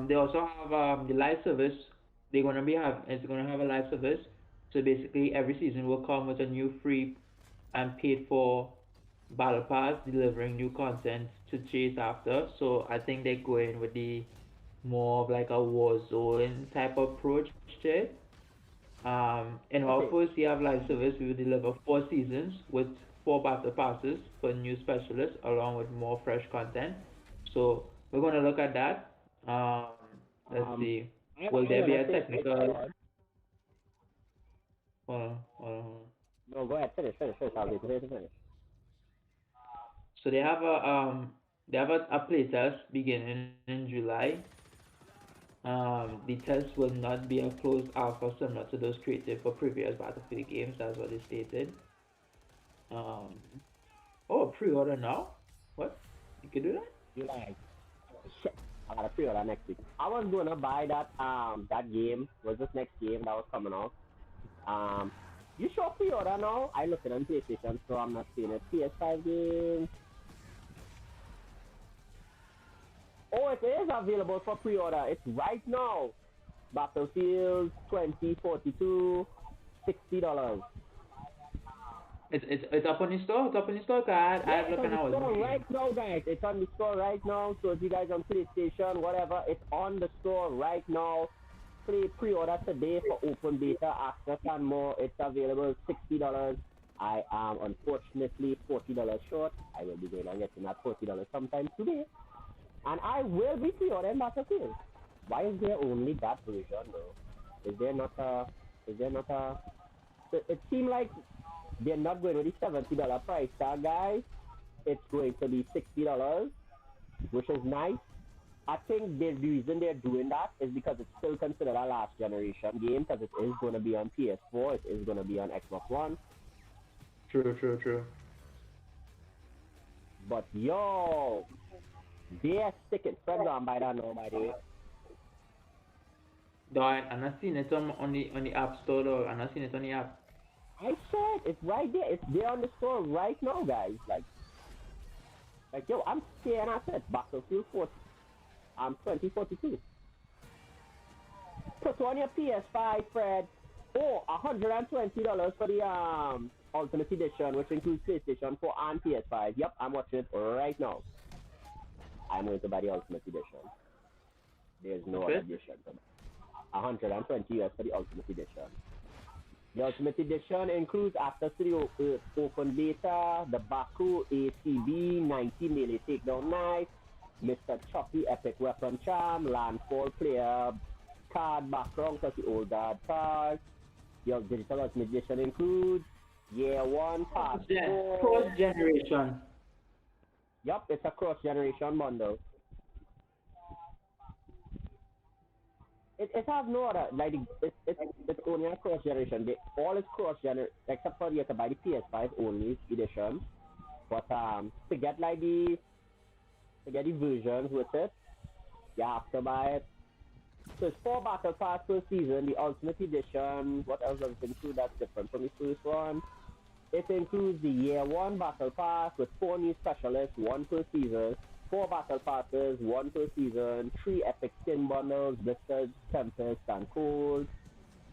Speaker 3: They also have the live service. It's gonna have a live service. So basically, every season will come with a new free and paid for battle pass, delivering new content to chase after. So I think they're going with the more of like a war zone type approach to it. In our
Speaker 1: Okay.
Speaker 3: first year of live service, we will deliver 4 seasons with 4 battle passes for new specialists, along with more fresh content. So we're gonna look at that. Um, let's
Speaker 1: Um,
Speaker 3: see. Will
Speaker 1: I
Speaker 3: there be
Speaker 1: wanna
Speaker 3: a
Speaker 1: say,
Speaker 3: technical? Hold on.
Speaker 1: no, go ahead, finish. I'll be prepared to finish.
Speaker 3: So they have a playtest beginning in July. The test will not be a closed alpha similar to those created for previous Battlefield games. That's what they stated. Um, oh, pre-order now? What? You can do that?
Speaker 1: July. Shit. I gotta pre-order next week. I was gonna buy that game. Was this next game that was coming out? Um, you sure pre-order now? I looked it on PlayStation, so I'm not seeing it. PS5 game. Oh, it is available for pre-order. It's right now. Battlefield 2042, $60.
Speaker 3: It's up on the store. It's up on the store. Cause I
Speaker 1: Yeah,
Speaker 3: have
Speaker 1: it's
Speaker 3: looked
Speaker 1: on
Speaker 3: and
Speaker 1: the
Speaker 3: I was
Speaker 1: store
Speaker 3: looking.
Speaker 1: right now, guys. It's on the store right now. So if you guys on PlayStation, whatever, it's on the store right now. Pre-order today for open beta access and more. It's available $60. I am unfortunately $40 short. I will be going and getting that $40 sometime today. And I will be pre-ordering Battlefield. Why is there only that version though? Is there not a it seemed like they're not going with the $70 price tag, guys. It's going to be $60, which is nice. I think the reason they're doing that is because it's still considered a last generation game because it is going to be on PS4, it is going to be on Xbox One.
Speaker 2: True, true, true.
Speaker 1: But yo, they're sticking. Fred gone by that now, by the way.
Speaker 2: No, I'm not seeing it on the App Store though. I'm not seeing it on the app.
Speaker 1: I said it's right there. It's there on the store right now, guys. Like yo, I'm staring at it. Battlefield 40. 2042. Put on your PS5, Fred. Oh, $120 for the Ultimate Edition, which includes PlayStation 4 and PS5. Yep, I'm watching it right now. I'm going to buy the Ultimate Edition. There's no other
Speaker 2: Okay.
Speaker 1: edition. 120 US for the Ultimate Edition. The Ultimate Edition includes access to the open beta, the Baku ACB 90 melee takedown knife, Mr. Choppy Epic Weapon Charm, Landfall Player card background plus the old guard card. Your digital Ultimate Edition includes Year 1
Speaker 2: Cross
Speaker 1: Passport.
Speaker 2: generation.
Speaker 1: Yup, it's a cross generation bundle. It has no other like it's only a cross generation. They all is cross gener except for you have to buy the PS5 only edition. But to get the versions with it, you have to buy it. So it's 4 battle pass per season. The Ultimate Edition. What else does it include that's different from the first one? It includes the Year 1 Battle Pass with 4 new specialists, 1 per season, 4 Battle Passes, 1 per season, 3 Epic Skin Bundles, Blizzard, Tempest, and Cold,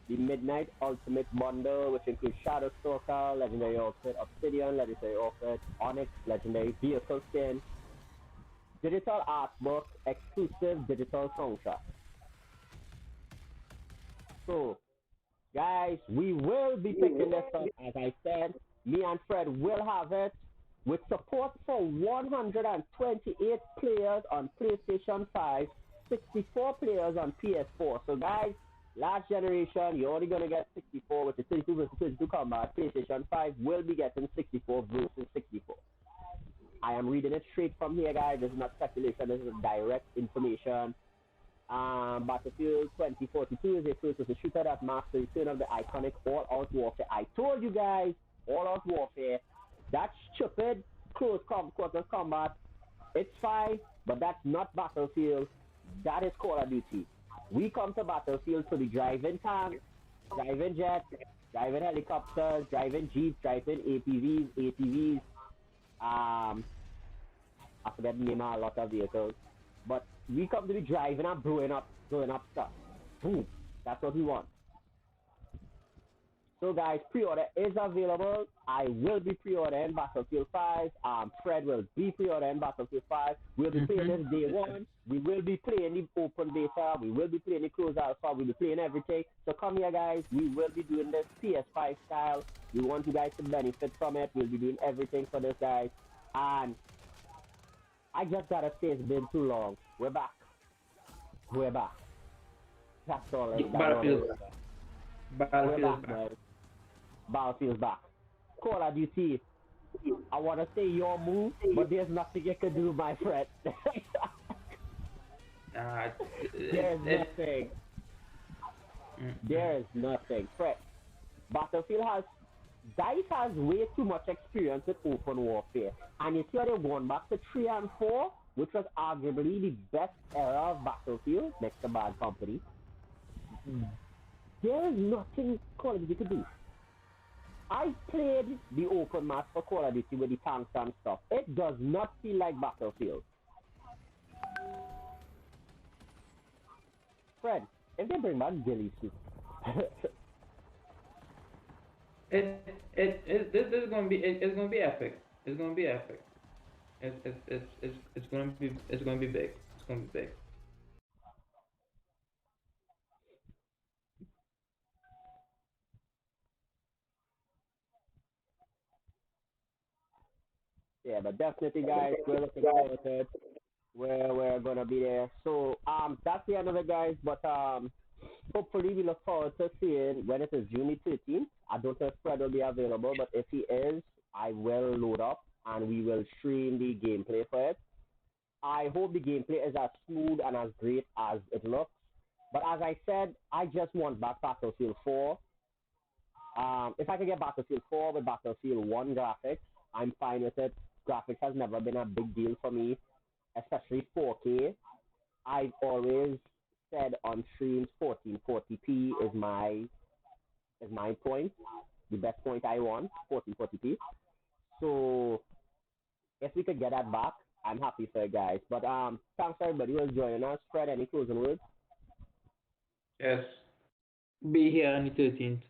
Speaker 1: the Midnight Ultimate Bundle, which includes Shadow Stalker, Legendary Outfit, Obsidian, Legendary Outfit, Onyx, Legendary Vehicle Skin, Digital Art Book, Exclusive Digital Soundtrack. So, guys, we will be picking this up, as I said. Me and Fred will have it with support for 128 players on PlayStation 5, 64 players on PS4. So, guys, last generation, you're only going to get 64 with the 32 versus 32 combat. PlayStation 5 will be getting 64 versus 64. I am reading it straight from here, guys. This is not speculation, this is direct information. Battlefield 2042 is a first-person shooter that marks the return of the iconic all-out warfare. I told you guys, all-out warfare. That's stupid quarters combat. It's fine, but that's not Battlefield. That is Call of Duty. We come to Battlefield to be driving tanks, driving jets, driving helicopters, driving jeeps, driving APVs, ATVs. I forget the name of a lot of vehicles. But we come to be driving and blowing up stuff. Boom. That's what we want. So guys, pre-order is available. I will be pre-ordering Battlefield 5. Fred will be pre-ordering Battlefield 5. We'll be playing this day one. We will be playing the open beta. We will be playing the closed alpha. We'll be playing everything. So come here guys. We will be doing this PS5 style. We want you guys to benefit from it. We'll be doing everything for this guys. And I just gotta say it's been too long. We're back. We're back. That's all.
Speaker 2: Battlefield.
Speaker 1: We're
Speaker 2: Battlefield.
Speaker 1: back, guys. Battlefield's back. Call of Duty. I wanna say your move, but there's nothing you can do, my friend.
Speaker 2: Uh,
Speaker 1: There's nothing. There is nothing. Fred. Battlefield has DICE has way too much experience with open warfare. And you see how they're going back to 3 and 4, which was arguably the best era of Battlefield, next to Bad Company. There is nothing Call of Duty could do. I played the open match for Call of Duty with the tanks and stuff. It does not feel like Battlefield. Fred, if they bring back ghillie suit,
Speaker 2: this is gonna be it's gonna be epic. It's gonna be epic. It's gonna be big. It's gonna be big.
Speaker 1: yeah, but definitely, guys, we're looking forward to it. We're gonna be there. So that's the end of it, guys. But hopefully we look forward to seeing when it is June the 13th. I don't know if Fred will be available, but if he is, I will load up and we will stream the gameplay for it. I hope the gameplay is as smooth and as great as it looks. But as I said, I just want back Battlefield 4. If I could get Battlefield 4 with Battlefield 1 graphics, I'm fine with it. Graphics has never been a big deal for me, especially 4K. I've always said on streams 1440p is my point, the best point I want, 1440p. So if we could get that back, I'm happy for it, guys. But thanks everybody who is joining us. Fred, any closing words?
Speaker 2: Yes. Be here on the 13th.